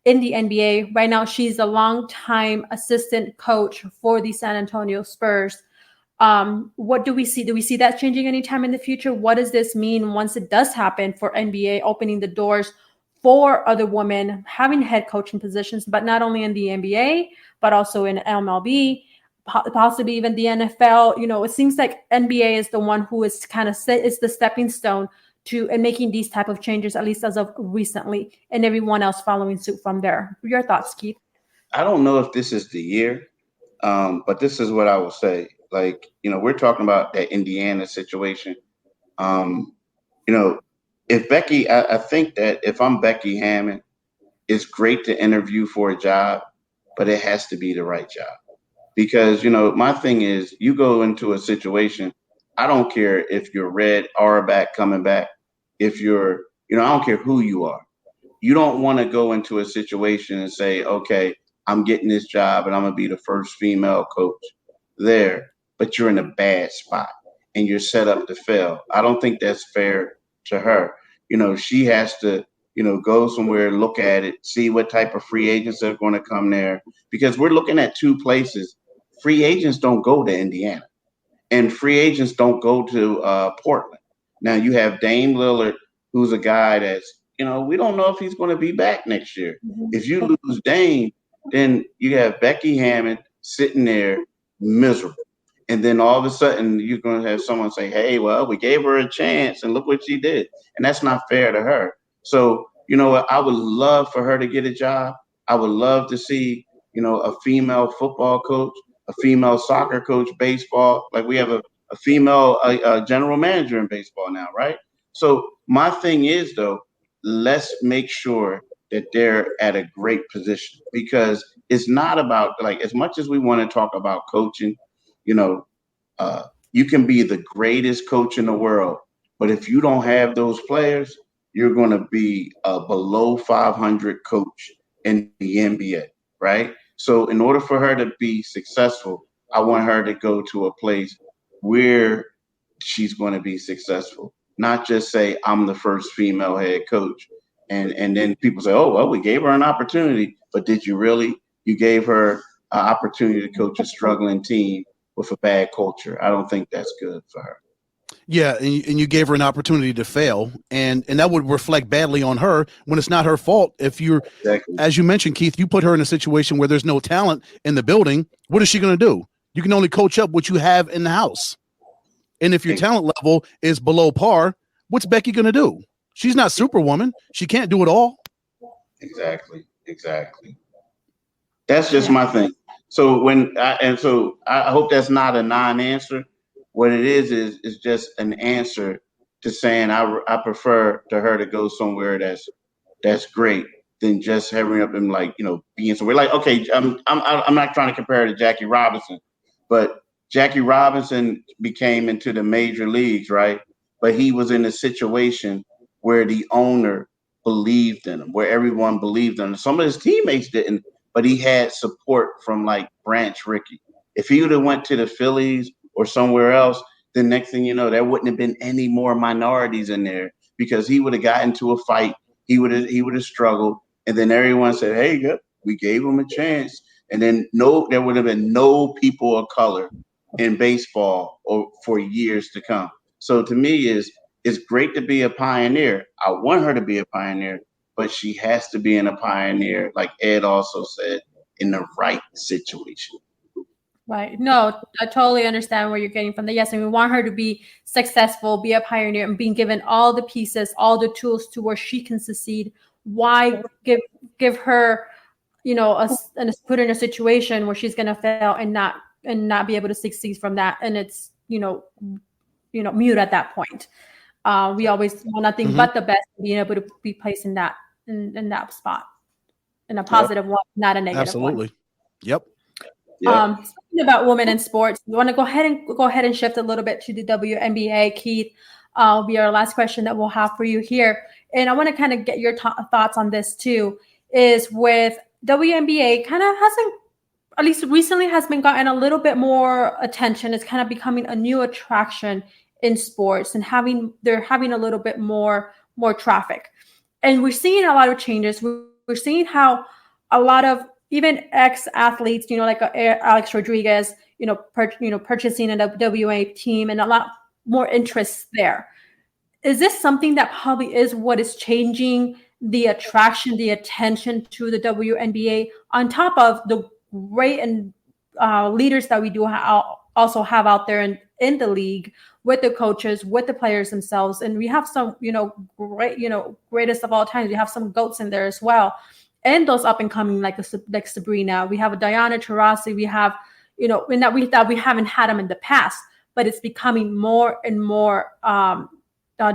in the NBA? Right now, she's a longtime assistant coach for the San Antonio Spurs. What do we see? Do we see that changing anytime in the future? What does this mean once it does happen for NBA opening the doors for other women having head coaching positions, but not only in the NBA, but also in MLB, possibly even the NFL? It seems like NBA is the one who is is the stepping stone to making these type of changes, at least as of recently, and everyone else following suit from there. Your thoughts, Keith? I don't know if this is the year, but this is what I will say. Like, we're talking about that Indiana situation. If Becky, I think that if I'm Becky Hammon, it's great to interview for a job, but it has to be the right job. Because, my thing is, you go into a situation, I don't care if you're Red Auerbach coming back, if you're, I don't care who you are. You don't want to go into a situation and say, okay, I'm getting this job and I'm going to be the first female coach there, but you're in a bad spot and you're set up to fail. I don't think that's fair to her. She has to, go somewhere, look at it, see what type of free agents are going to come there. Because we're looking at two places. Free agents don't go to Indiana, and free agents don't go to Portland. Now you have Dame Lillard, who's a guy that's, we don't know if he's going to be back next year. If you lose Dame, then you have Becky Hammond sitting there miserable. And then all of a sudden you're going to have someone say, hey, well, we gave her a chance and look what she did. And that's not fair to her. So, what? I would love for her to get a job. I would love to see, a female football coach, a female soccer coach, baseball. Like we have a female general manager in baseball now, right? So my thing is, though, let's make sure that they're at a great position, because it's not about, like, as much as we want to talk about coaching, you can be the greatest coach in the world, but if you don't have those players, you're going to be a below 500 coach in the NBA, right? So in order for her to be successful, I want her to go to a place where she's going to be successful, not just say, I'm the first female head coach. And then people say, oh, well, we gave her an opportunity, but did you really? You gave her an opportunity to coach a struggling team with a bad culture. I don't think that's good for her. Yeah, and you gave her an opportunity to fail, and that would reflect badly on her when it's not her fault. If you're, as you mentioned, Keith, you put her in a situation where there's no talent in the building, what is she going to do? You can only coach up what you have in the house. And if your talent level is below par, what's Becky going to do? She's not Superwoman. She can't do it all. Exactly. That's just my thing. So I hope that's not a non-answer. What it is just an answer to saying I prefer to her to go somewhere that's great than just having up and being somewhere like, okay, I'm not trying to compare her to Jackie Robinson, but Jackie Robinson became into the major leagues, right? But he was in a situation where the owner believed in him, where everyone believed in him. Some of his teammates didn't, but he had support from like Branch Rickey. If he would have went to the Phillies or somewhere else, the next thing you know, there wouldn't have been any more minorities in there, because he would have gotten into a fight. He would have struggled. And then everyone said, hey, good, we gave him a chance. And then there would have been no people of color in baseball for years to come. So to me, it's great to be a pioneer. I want her to be a pioneer, but she has to be in a pioneer, like Ed also said, in the right situation. Right. No, I totally understand where you're getting from that. Yes, and we want her to be successful, be a pioneer, and being given all the pieces, all the tools to where she can succeed. Why give her, and put her in a situation where she's going to fail and not be able to succeed from that, and it's mute at that point. We always want nothing but the best, being able to be placed in that spot, in a positive one, not a negative Absolutely. one. Yep. Speaking about women in sports, we want to go ahead and shift a little bit to the WNBA. Keith, will be our last question that we'll have for you here, and I want to kind of get your thoughts on this too. Is with WNBA kind of hasn't, at least recently, has been gotten a little bit more attention. It's kind of becoming a new attraction in sports, and they're having a little bit more traffic, and we're seeing a lot of changes. We're seeing how a lot of even ex-athletes, like Alex Rodriguez, purchasing a WNBA team, and a lot more interest there. Is this something that probably is what is changing the attraction, the attention to the WNBA, on top of the great and leaders that we do also have out there in the league, with the coaches, with the players themselves? And we have some, great, greatest of all time. We have some GOATs in there as well. And those up and coming like Sabrina, we have a Diana Taurasi, we have, in that we haven't had them in the past, but it's becoming more and more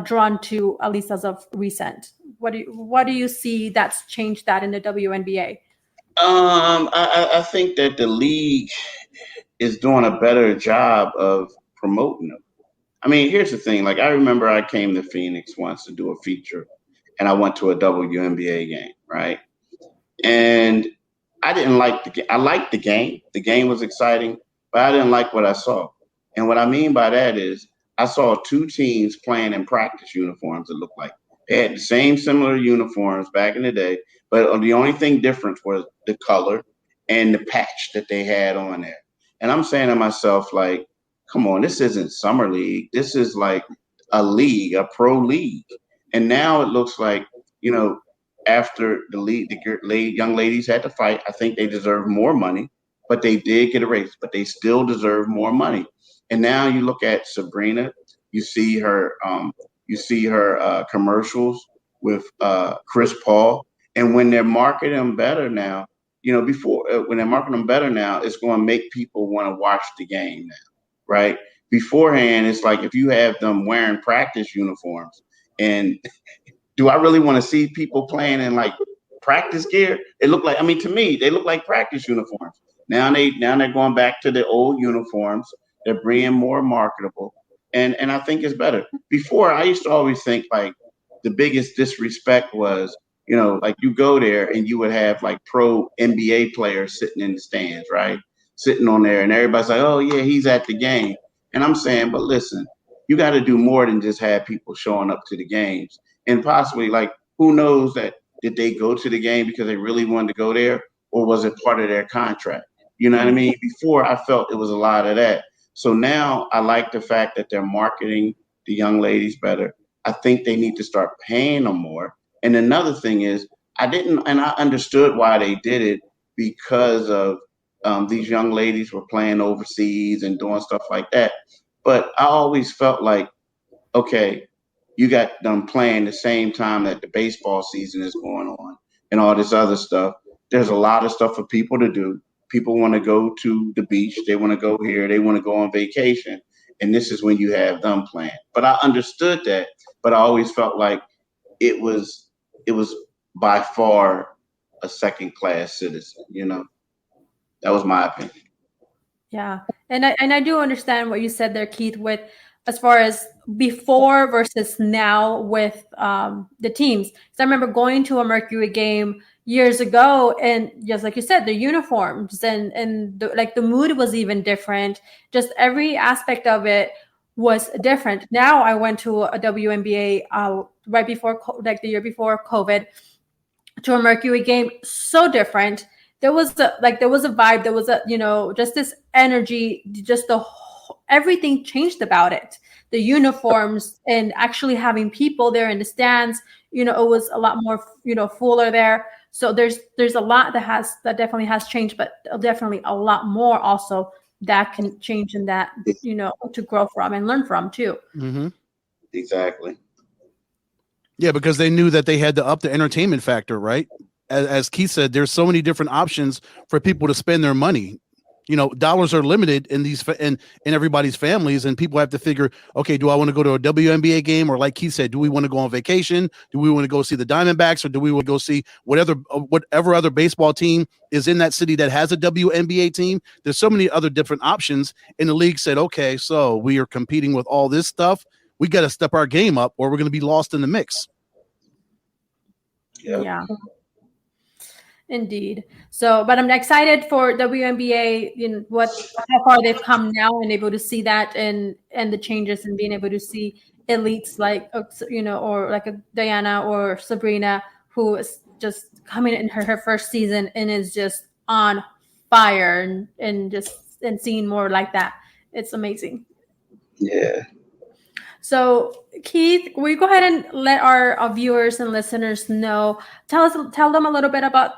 drawn to, at least as of recent. What do you see that's changed that in the WNBA? I think that the league is doing a better job of promoting them. I mean, here's the thing. Like, I remember I came to Phoenix once to do a feature, and I went to a WNBA game, right? And I didn't like the game. I liked the game. The game was exciting, but I didn't like what I saw. And what I mean by that is I saw two teams playing in practice uniforms that looked like They had the same similar uniforms back in the day, but the only thing different was the color and the patch that they had on there. And I'm saying to myself, like, come on, this isn't summer league. This is like a league, a pro league. And now it looks like, after the young ladies had to fight, I think they deserve more money, but they did get a raise, but they still deserve more money. And now you look at Sabrina, you see her commercials with Chris Paul, and when they're marketing them better now, when they're marketing them better now, it's going to make people want to watch the game now, right? Beforehand, it's like if you have them wearing practice uniforms, and do I really want to see people playing in like practice gear? To me, they look like practice uniforms. Now they're going back to the old uniforms. They're being more marketable, and I think it's better. Before, I used to always think like the biggest disrespect was, like you go there and you would have like pro NBA players sitting in the stands, right? Sitting on there, and everybody's like, oh yeah, he's at the game. And I'm saying, but listen, you got to do more than just have people showing up to the games. And possibly, like, who knows that did they go to the game because they really wanted to go there, or was it part of their contract? You know what I mean? Before, I felt it was a lot of that. So now I like the fact that they're marketing the young ladies better. I think they need to start paying them more. And another thing is, I understood why they did it, because of these young ladies were playing overseas and doing stuff like that. But I always felt like, okay, you got them playing the same time that the baseball season is going on and all this other stuff. There's a lot of stuff for people to do. People want to go to the beach. They want to go here. They want to go on vacation. And this is when you have them playing. But I understood that. But I always felt like it was by far a second class citizen. That was my opinion. Yeah. And I do understand what you said there, Keith, with as far as before versus now with the teams. Because I remember going to a Mercury game years ago, and just like you said, the uniforms and the mood was even different. Just every aspect of it was different. Now I went to a WNBA right before, like the year before COVID, to a Mercury game. So different. There was a vibe. There was just this energy. Just everything changed about it. The uniforms and actually having people there in the stands. It was a lot more fuller there. So there's a lot that definitely has changed, but definitely a lot more also that can change, and that to grow from and learn from too. Mm-hmm. Exactly. Yeah, because they knew that they had to up the entertainment factor, right? As Keith said, there's so many different options for people to spend their money. Dollars are limited in everybody's families, and people have to figure, okay, do I want to go to a WNBA game, or like Keith said, do we want to go on vacation? Do we want to go see the Diamondbacks, or do we want to go see whatever other baseball team is in that city that has a WNBA team? There's so many other different options, and the league said, okay, so we are competing with all this stuff. We got to step our game up, or we're going to be lost in the mix. Yeah. Indeed. So, but I'm excited for WNBA, how far they've come now, and able to see that and the changes, and being able to see elites like, or like a Diana or Sabrina, who is just coming in her first season and is just on fire, and seeing more like that. It's amazing. Yeah. So, Keith, will you go ahead and let our viewers and listeners know? Tell them a little bit about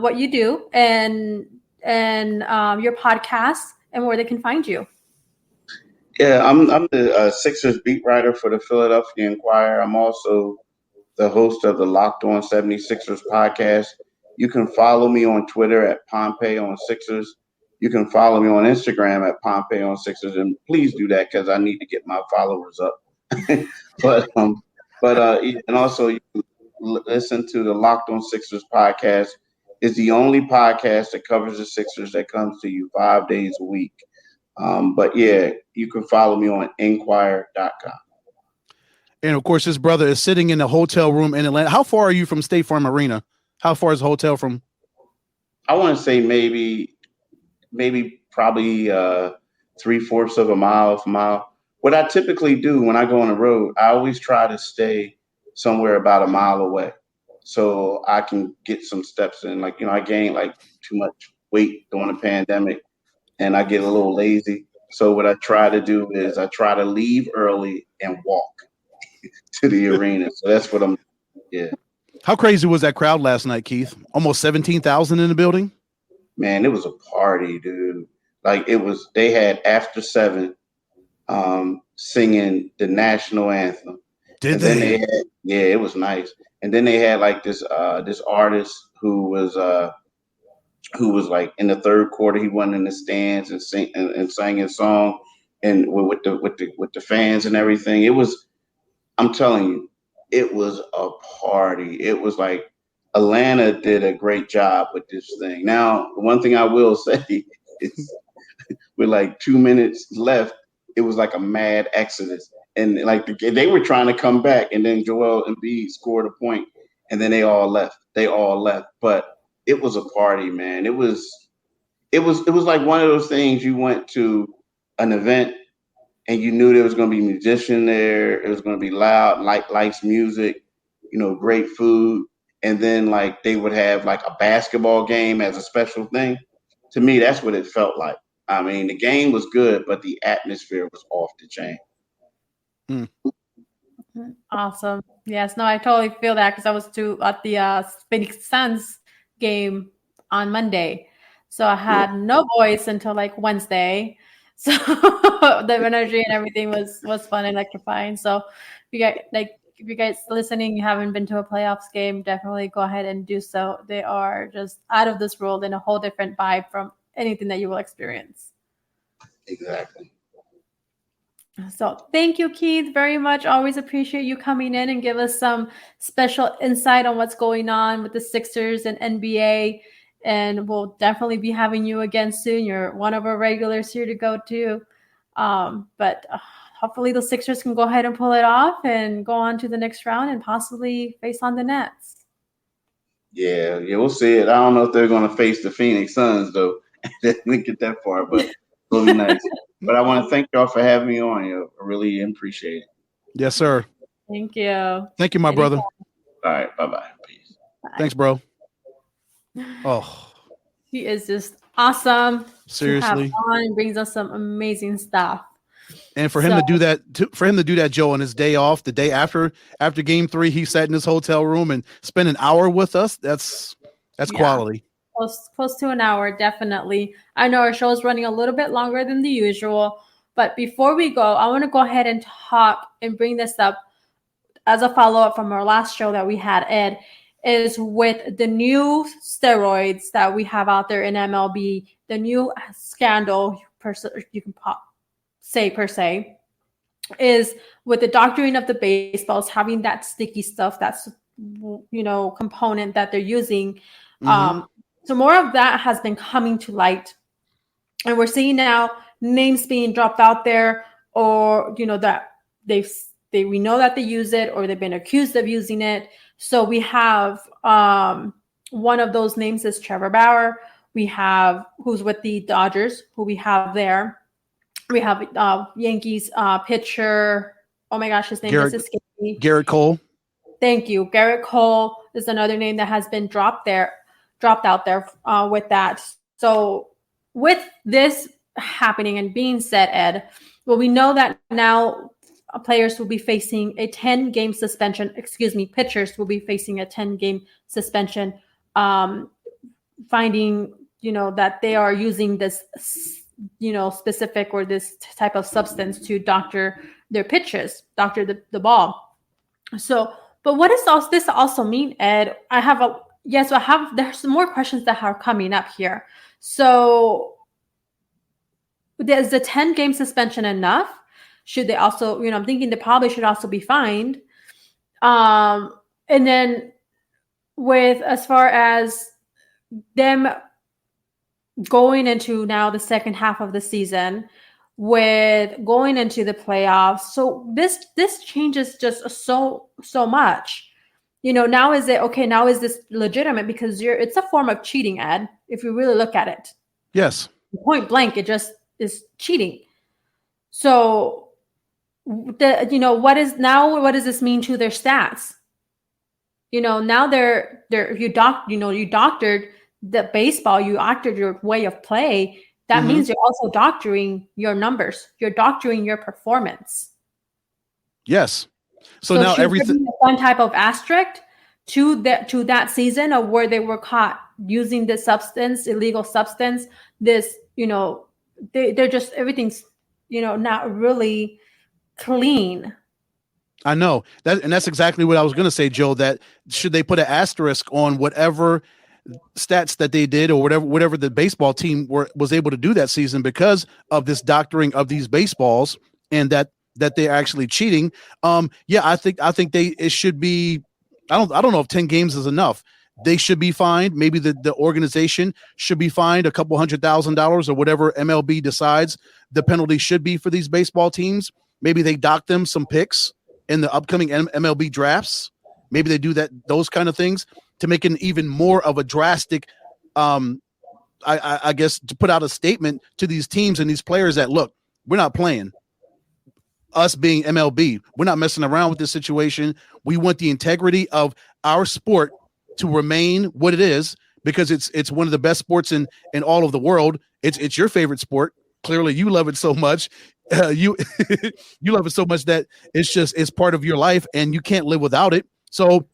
what you do and your podcast, and where they can find you. Yeah, I'm the Sixers beat writer for the Philadelphia Inquirer. I'm also the host of the Locked On 76ers podcast. You can follow me on Twitter at Pompey on Sixers. You can follow me on Instagram at Pompey on Sixers, and please do that because I need to get my followers up. And also you can listen to the Locked On Sixers podcast. It's the only podcast that covers the Sixers that comes to you 5 days a week. But yeah, you can follow me on Inquirer.com. And of course, his brother is sitting in a hotel room in Atlanta. How far are you from State Farm Arena? How far is the hotel from? I want to say maybe probably 3/4 of a mile. What I typically do when I go on the road, I always try to stay somewhere about a mile away, so I can get some steps in. Like, I gained like too much weight during the pandemic, and I get a little lazy. So what I try to do is I try to leave early and walk to the arena. So that's what I'm. Yeah, How crazy was that crowd last night, Keith? Almost 17,000 in the building. man, it was a party, dude. Like, they had After 7 singing the national anthem. Did And then they? yeah, it was nice. And then they had like this artist who was like in the third quarter, he went in the stands and sang his song, and with the fans and everything. I'm telling you, it was a party. It was like Atlanta did a great job with this thing. Now, the one thing I will say is, with like 2 minutes left, it was like a mad exodus. And like they were trying to come back, and then Joel Embiid scored a point, and then they all left. But it was a party, man. It was like one of those things. You went to an event and you knew there was going to be a musician there. It was going to be loud, lights, music, great food. And then like they would have like a basketball game as a special thing. To me, that's what it felt like. I mean, the game was good, but the atmosphere was off the chain. Awesome. Yes, no, I totally feel that because I was at the Phoenix Suns game on Monday. So I had no voice until like Wednesday. So the energy and everything was fun and electrifying. So if you guys listening, you haven't been to a playoffs game, definitely go ahead and do so. They are just out of this world and a whole different vibe from anything that you will experience. Exactly. So thank you, Keith, very much. Always appreciate you coming in and give us some special insight on what's going on with the Sixers and NBA. And we'll definitely be having you again soon. You're one of our regulars here to go to. But hopefully the Sixers can go ahead and pull it off and go on to the next round and possibly face on the Nets. Yeah, we'll see it. I don't know if they're going to face the Phoenix Suns, though. Didn't get that far, but it'll be nice. But I want to thank y'all for having me on. I really appreciate it. Yes, sir. Thank you. Thank you, my brother. All right. Bye-bye. Peace. Bye. Thanks, bro. Oh, he is just awesome. Seriously. And brings us some amazing stuff. And for him to do that, Joe, on his day off, the day after game 3, he sat in his hotel room and spent an hour with us. That's quality. Close to an hour, definitely. I know our show is running a little bit longer than the usual, but before we go, I want to go ahead and talk and bring this up as a follow-up from our last show that we had, Ed, is with the new steroids that we have out there in MLB, the new scandal, you can say per se, is with the doctoring of the baseballs, having that sticky stuff, that's, component that they're using. Mm-hmm. So more of that has been coming to light, and we're seeing now names being dropped out there, or that we know that they use it, or they've been accused of using it. So we have one of those names is Trevor Bauer. We have who's with the Dodgers, who we have there. We have Yankees pitcher. Oh my gosh, his name is escaping me. Garrett Cole. Thank you. Garrett Cole is another name that has been dropped out there with that. So with this happening and being said, Ed, well, we know that now players will be facing a 10-game suspension. Pitchers will be facing a 10-game suspension, finding, that they are using this, specific or this type of substance to doctor their pitches, doctor the ball. So, but what does this also mean, Ed? There's some more questions that are coming up here. So is the 10-game suspension enough? Should they also, I'm thinking they probably should also be fined. And then as far as them going into now the second half of the season, with going into the playoffs. So this changes just so much. Now is this legitimate? Because it's a form of cheating, Ed, if you really look at it. Yes. Point blank, it just is cheating. So what does this mean to their stats? now you doctored the baseball, you doctored your way of play. That means you're also doctoring your numbers. You're doctoring your performance. Yes. So now should everything. there be one type of asterisk to that season of where they were caught using this illegal substance. This, they're just everything's, not really clean. I know that, and that's exactly what I was going to say, Joe. That should they put an asterisk on whatever stats that they did, or whatever the baseball team was able to do that season because of this doctoring of these baseballs, and that they're actually cheating. Yeah, I think it should be. I don't know if 10 games is enough. They should be fined. Maybe the organization should be fined a couple $100,000 or whatever MLB decides the penalty should be for these baseball teams. Maybe they dock them some picks in the upcoming MLB drafts. Maybe they do those kind of things to make it even more of a drastic, I guess, to put out a statement to these teams and these players that, look, we're not playing. Us being MLB, we're not messing around with this situation. We want the integrity of our sport to remain what it is, because it's one of the best sports in all of the world. It's your favorite sport. Clearly, you love it so much. You love it so much that it's part of your life, and you can't live without it. So,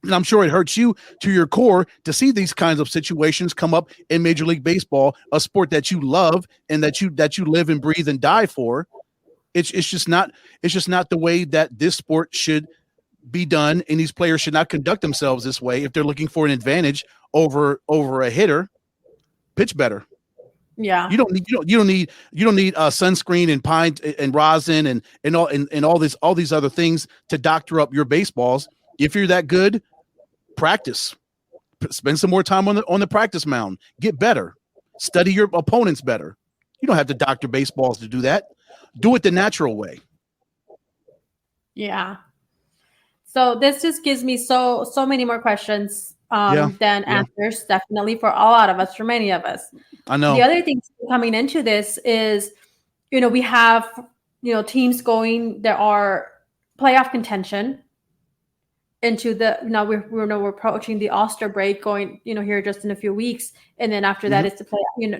and I'm sure it hurts you to your core to see these kinds of situations come up in Major League Baseball, a sport that you love and that you live and breathe and die for. It's just not the way that this sport should be done, and these players should not conduct themselves this way if they're looking for an advantage over a hitter. Pitch better. Yeah. You don't need sunscreen and pine and rosin and all these other things to doctor up your baseballs. If you're that good, practice. Spend some more time on the practice mound. Get better. Study your opponents better. You don't have to doctor baseballs to do that. Do it the natural way. Yeah. So this just gives me so many more questions than answers, definitely, for a lot of us, for many of us. I know. The other thing coming into this is, we have, teams going, there are playoff contention into we're approaching the All-Star break going, here just in a few weeks. And then after that, it's the play.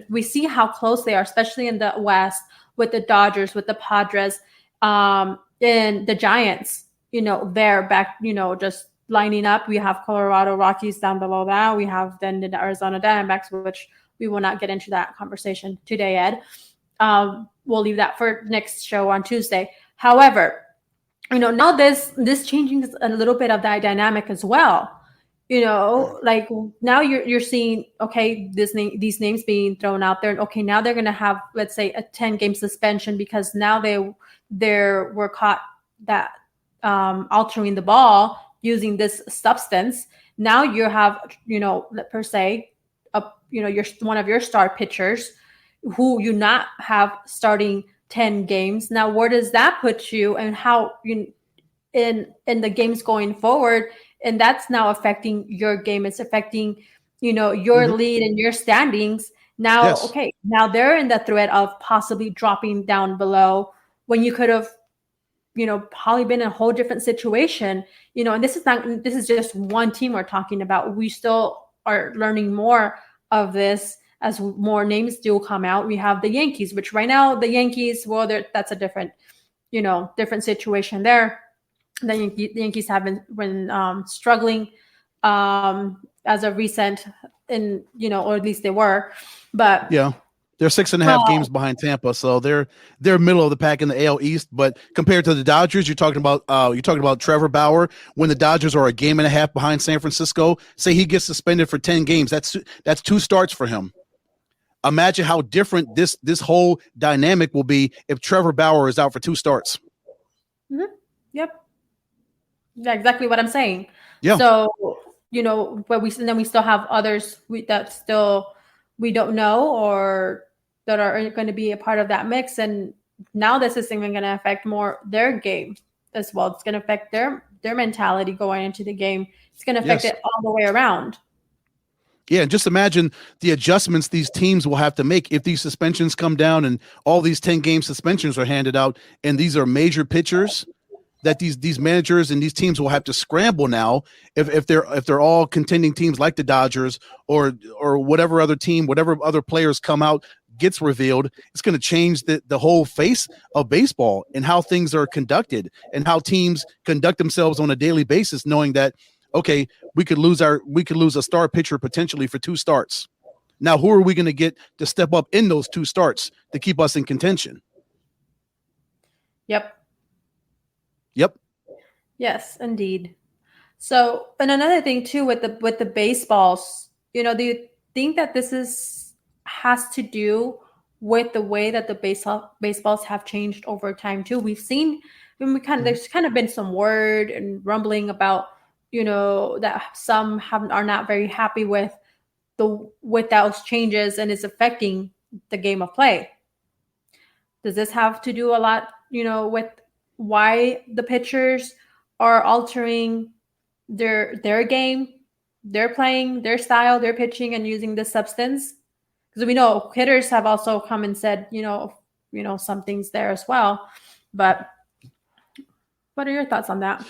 We see how close they are, especially in the West, with the Dodgers, with the Padres, and the Giants, they're back, just lining up. We have Colorado Rockies down below that. We have then the Arizona Diamondbacks, which we will not get into that conversation today, Ed. We'll leave that for next show on Tuesday. However, now this changing a little bit of that dynamic as well. Like now you're seeing, okay, these names being thrown out there, and okay, now they're going to have, let's say, a 10-game suspension because now they were caught that altering the ball using this substance. Now you have, per se, you're one of your star pitchers who you not have starting 10 games. Now, where does that put you, and how in the games going forward? And that's now affecting your game. It's affecting, your lead and your standings. Now, yes. Okay, now they're in the threat of possibly dropping down below when you could have, probably been in a whole different situation. And this is just one team we're talking about. We still are learning more of this as more names do come out. We have the Yankees, which right now the Yankees, well, that's a different situation there. The Yankees have been struggling as of recent, or at least they were. But yeah, they're 6.5 games behind Tampa, so they're middle of the pack in the AL East. But compared to the Dodgers, you're talking about Trevor Bauer. When the Dodgers are a game and a half behind San Francisco, say he gets suspended for 10 games, that's 2 starts for him. Imagine how different this whole dynamic will be if Trevor Bauer is out for 2 starts. Mm-hmm. Yep. Yeah, exactly what I'm saying. Yeah. So, but we still have others that still we don't know, or that are going to be a part of that mix. And now this is even going to affect more their game as well. It's going to affect their mentality going into the game. It's going to affect it all the way around. Yeah, and just imagine the adjustments these teams will have to make if these suspensions come down and all these 10-game suspensions are handed out, and these are major pitchers. that these managers and these teams will have to scramble now if they're all contending teams like the Dodgers or whatever other team, whatever other players come out gets revealed. It's going to change the whole face of baseball and how things are conducted and how teams conduct themselves on a daily basis, knowing that, okay, we could lose a star pitcher potentially for 2 starts. Now, who are we going to get to step up in those 2 starts to keep us in contention? Yep. Yep. Yes, indeed. So, and another thing too with the baseballs, do you think that this has to do with the way that the baseballs have changed over time too? We've seen there's kind of been some word and rumbling about that some are not very happy with those changes, and it's affecting the game of play. Does this have to do a lot, with why the pitchers are altering their game, their playing, their style, their pitching, and using this substance? Because we know hitters have also come and said, some things there as well. But what are your thoughts on that?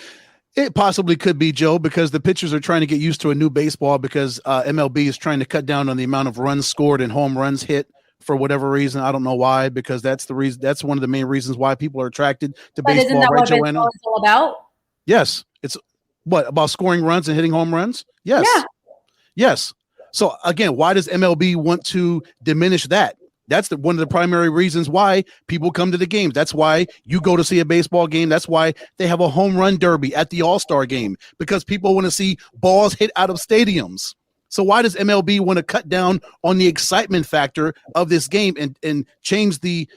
It possibly could be, Joe, because the pitchers are trying to get used to a new baseball because MLB is trying to cut down on the amount of runs scored and home runs hit for whatever reason. I don't know why, because that's the reason. That's one of the main reasons why people are attracted to baseball. Isn't that right, what Joanna? baseball is all about? Yes. It's what about scoring runs and hitting home runs? Yes. Yeah. Yes. So again, why does MLB want to diminish that? That's one of the primary reasons why people come to the games. That's why you go to see a baseball game. That's why they have a home run derby at the All-Star game, because people want to see balls hit out of stadiums. So why does MLB want to cut down on the excitement factor of this game and change the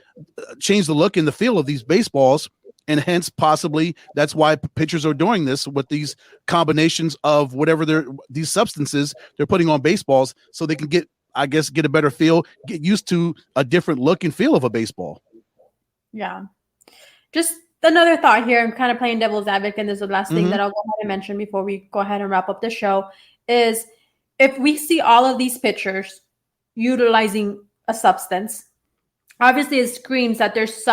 look and the feel of these baseballs? And hence, possibly, that's why pitchers are doing this with these combinations of whatever these substances they're putting on baseballs, so they can get a better feel, get used to a different look and feel of a baseball. Yeah. Just another thought here. I'm kind of playing devil's advocate, and this is the last thing that I'll go ahead and mention before we go ahead and wrap up the show, is if we see all of these pitchers utilizing a substance, obviously it screams that there's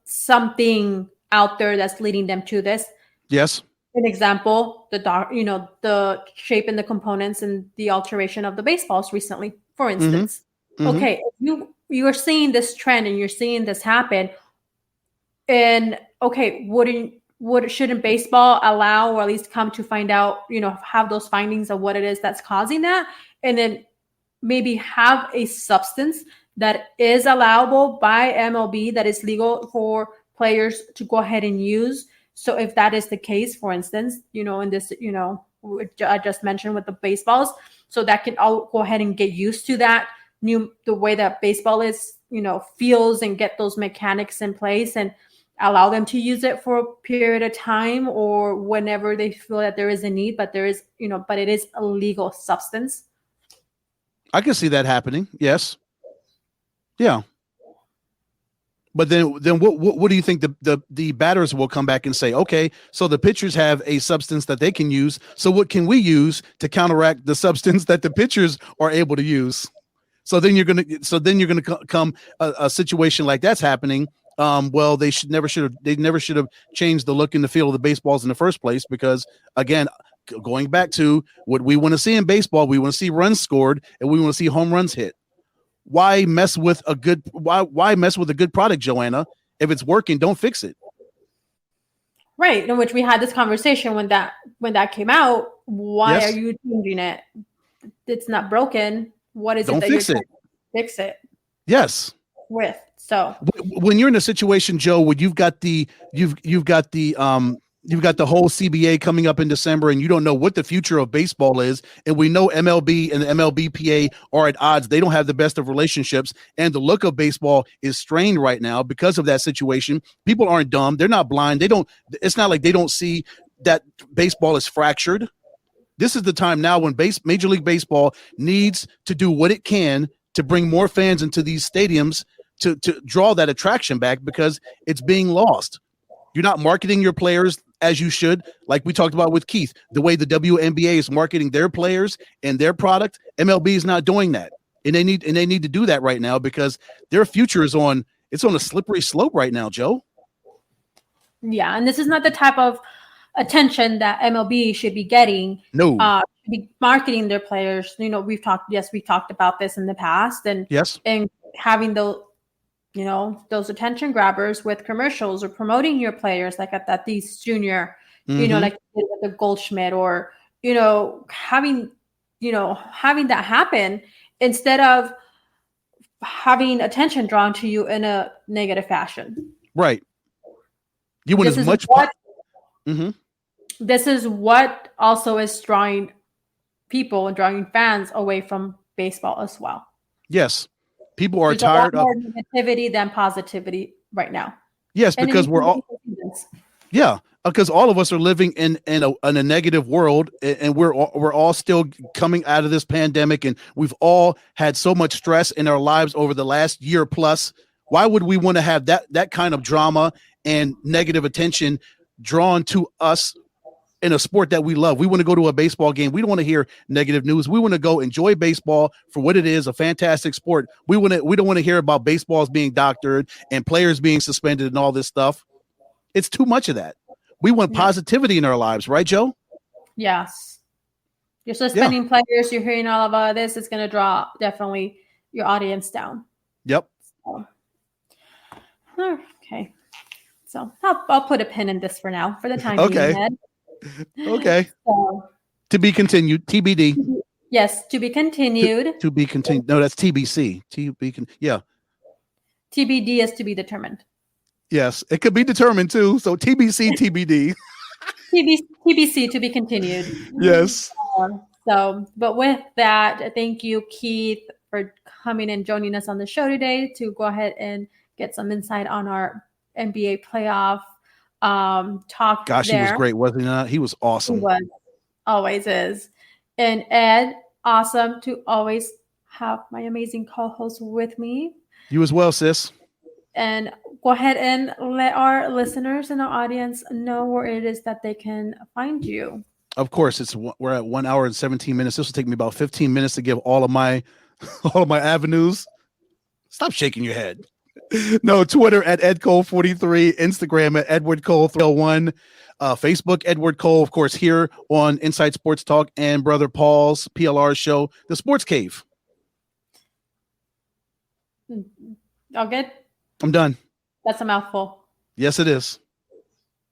something out there that's leading them to this. Yes. An example, the shape and the components and the alteration of the baseballs recently, for instance. Okay, you are seeing this trend and you're seeing this happen, and okay, shouldn't baseball allow, or at least come to find out, have those findings of what it is that's causing that, and then maybe have a substance that is allowable by MLB, that is legal for players to go ahead and use. So if that is the case, for instance, in this, I just mentioned with the baseballs, so that can all go ahead and get used to that the way that baseball is, feels, and get those mechanics in place and allow them to use it for a period of time or whenever they feel that there is a need, but there is, but it is a legal substance. I can see that happening. Yes. Yeah. But then what do you think the batters will come back and say? Okay, so the pitchers have a substance that they can use. So what can we use to counteract the substance that the pitchers are able to use? So then you're gonna come a situation like that's happening. Well, they never should have changed the look and the feel of the baseballs in the first place, because again, going back to what we want to see in baseball, we want to see runs scored and we want to see home runs hit. Why mess with a good product, Joanna? If it's working, don't fix it. Right, in which we had this conversation when that came out. Why are you changing it? It's not broken. What is it that you're trying to fix it? Yes. With so when you're in a situation, Joe, where you've got the whole CBA coming up in December, and you don't know what the future of baseball is. And we know MLB and the MLBPA are at odds. They don't have the best of relationships, and the look of baseball is strained right now because of that situation. People aren't dumb. They're not blind. It's not like they don't see that baseball is fractured. This is the time now when Major League Baseball needs to do what it can to bring more fans into these stadiums to draw that attraction back, because it's being lost. You're not marketing your players as you should, like we talked about with Keith, the way the WNBA is marketing their players and their product. MLB is not doing that, and they need to do that right now, because their future is on a slippery slope right now, Joe. Yeah, and this is not the type of attention that MLB should be getting. No. Should be marketing their players. We've talked about this in the past, and Yes. and having those attention grabbers with commercials or promoting your players like at that Tatis Jr. Like with the Goldschmidt, or having that happen instead of having attention drawn to you in a negative fashion. Right. You want as much. This is what also is drawing people and drawing fans away from baseball as well. Yes. People are There's tired a lot more negativity than positivity right now. Yes, because we're all. Yeah, because all of us are living in a negative world, and we're all still coming out of this pandemic, and we've all had so much stress in our lives over the last year plus. Why would we want to have that kind of drama and negative attention drawn to us in a sport that we love? We want to go to a baseball game. We don't want to hear negative news. We want to go enjoy baseball for what it is, a fantastic sport. We don't want to hear about baseballs being doctored and players being suspended and all this stuff. It's too much of that. We want positivity in our lives, right, Joe? Yes. You're suspending players. You're hearing all about this. It's going to draw definitely your audience down. Yep. So, okay. So I'll put a pin in this for now, for the time being. Ed. Okay. So, to be continued. TBD. Yes, to be continued. To be continued. No, that's TBC. TBD is to be determined. Yes, it could be determined too. So TBC, TBD. TBC to be continued. Yes. But with that, thank you, Keith, for coming and joining us on the show today to go ahead and get some insight on our NBA playoff talk. Gosh, he was great, wasn't he not? He was awesome. He was. Always is. And Ed, awesome to always have my amazing co-host with me. You as well, sis. And go ahead and let our listeners and our audience know where it is that they can find you. Of course, we're at 1 hour and 17 minutes. This will take me about 15 minutes to give all of my avenues. Stop shaking your head. No, Twitter at EdCole43, Instagram at EdwardCole301, Facebook Edward Cole, of course, here on Inside Sports Talk and Brother Paul's PLR show, The Sports Cave. All good? I'm done. That's a mouthful. Yes, it is.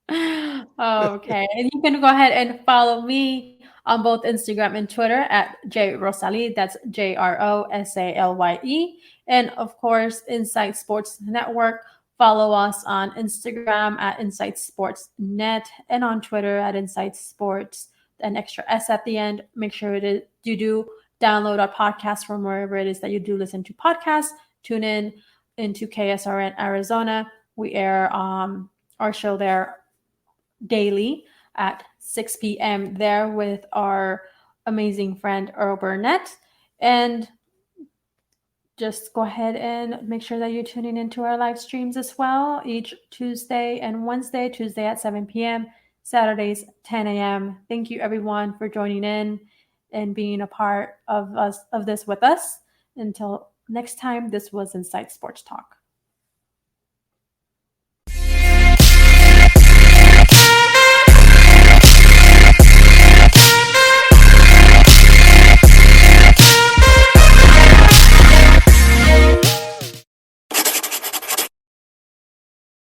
Okay. And you can go ahead and follow me on both Instagram and Twitter at JRosalye. That's JROSALYE. And of course, Insight Sports Network. Follow us on Instagram at Insight Sports Net and on Twitter at Insight Sports. An extra S at the end. Make sure that you do download our podcast from wherever it is that you do listen to podcasts. Tune in into KSRN Arizona. We air our show there daily at 6 p.m. there with our amazing friend Earl Burnett. And just go ahead and make sure that you're tuning into our live streams as well each Tuesday and Wednesday. Tuesday at 7 p.m., Saturdays 10 a.m. Thank you everyone for joining in and being a part of this with us. Until next time, this was Inside Sports Talk.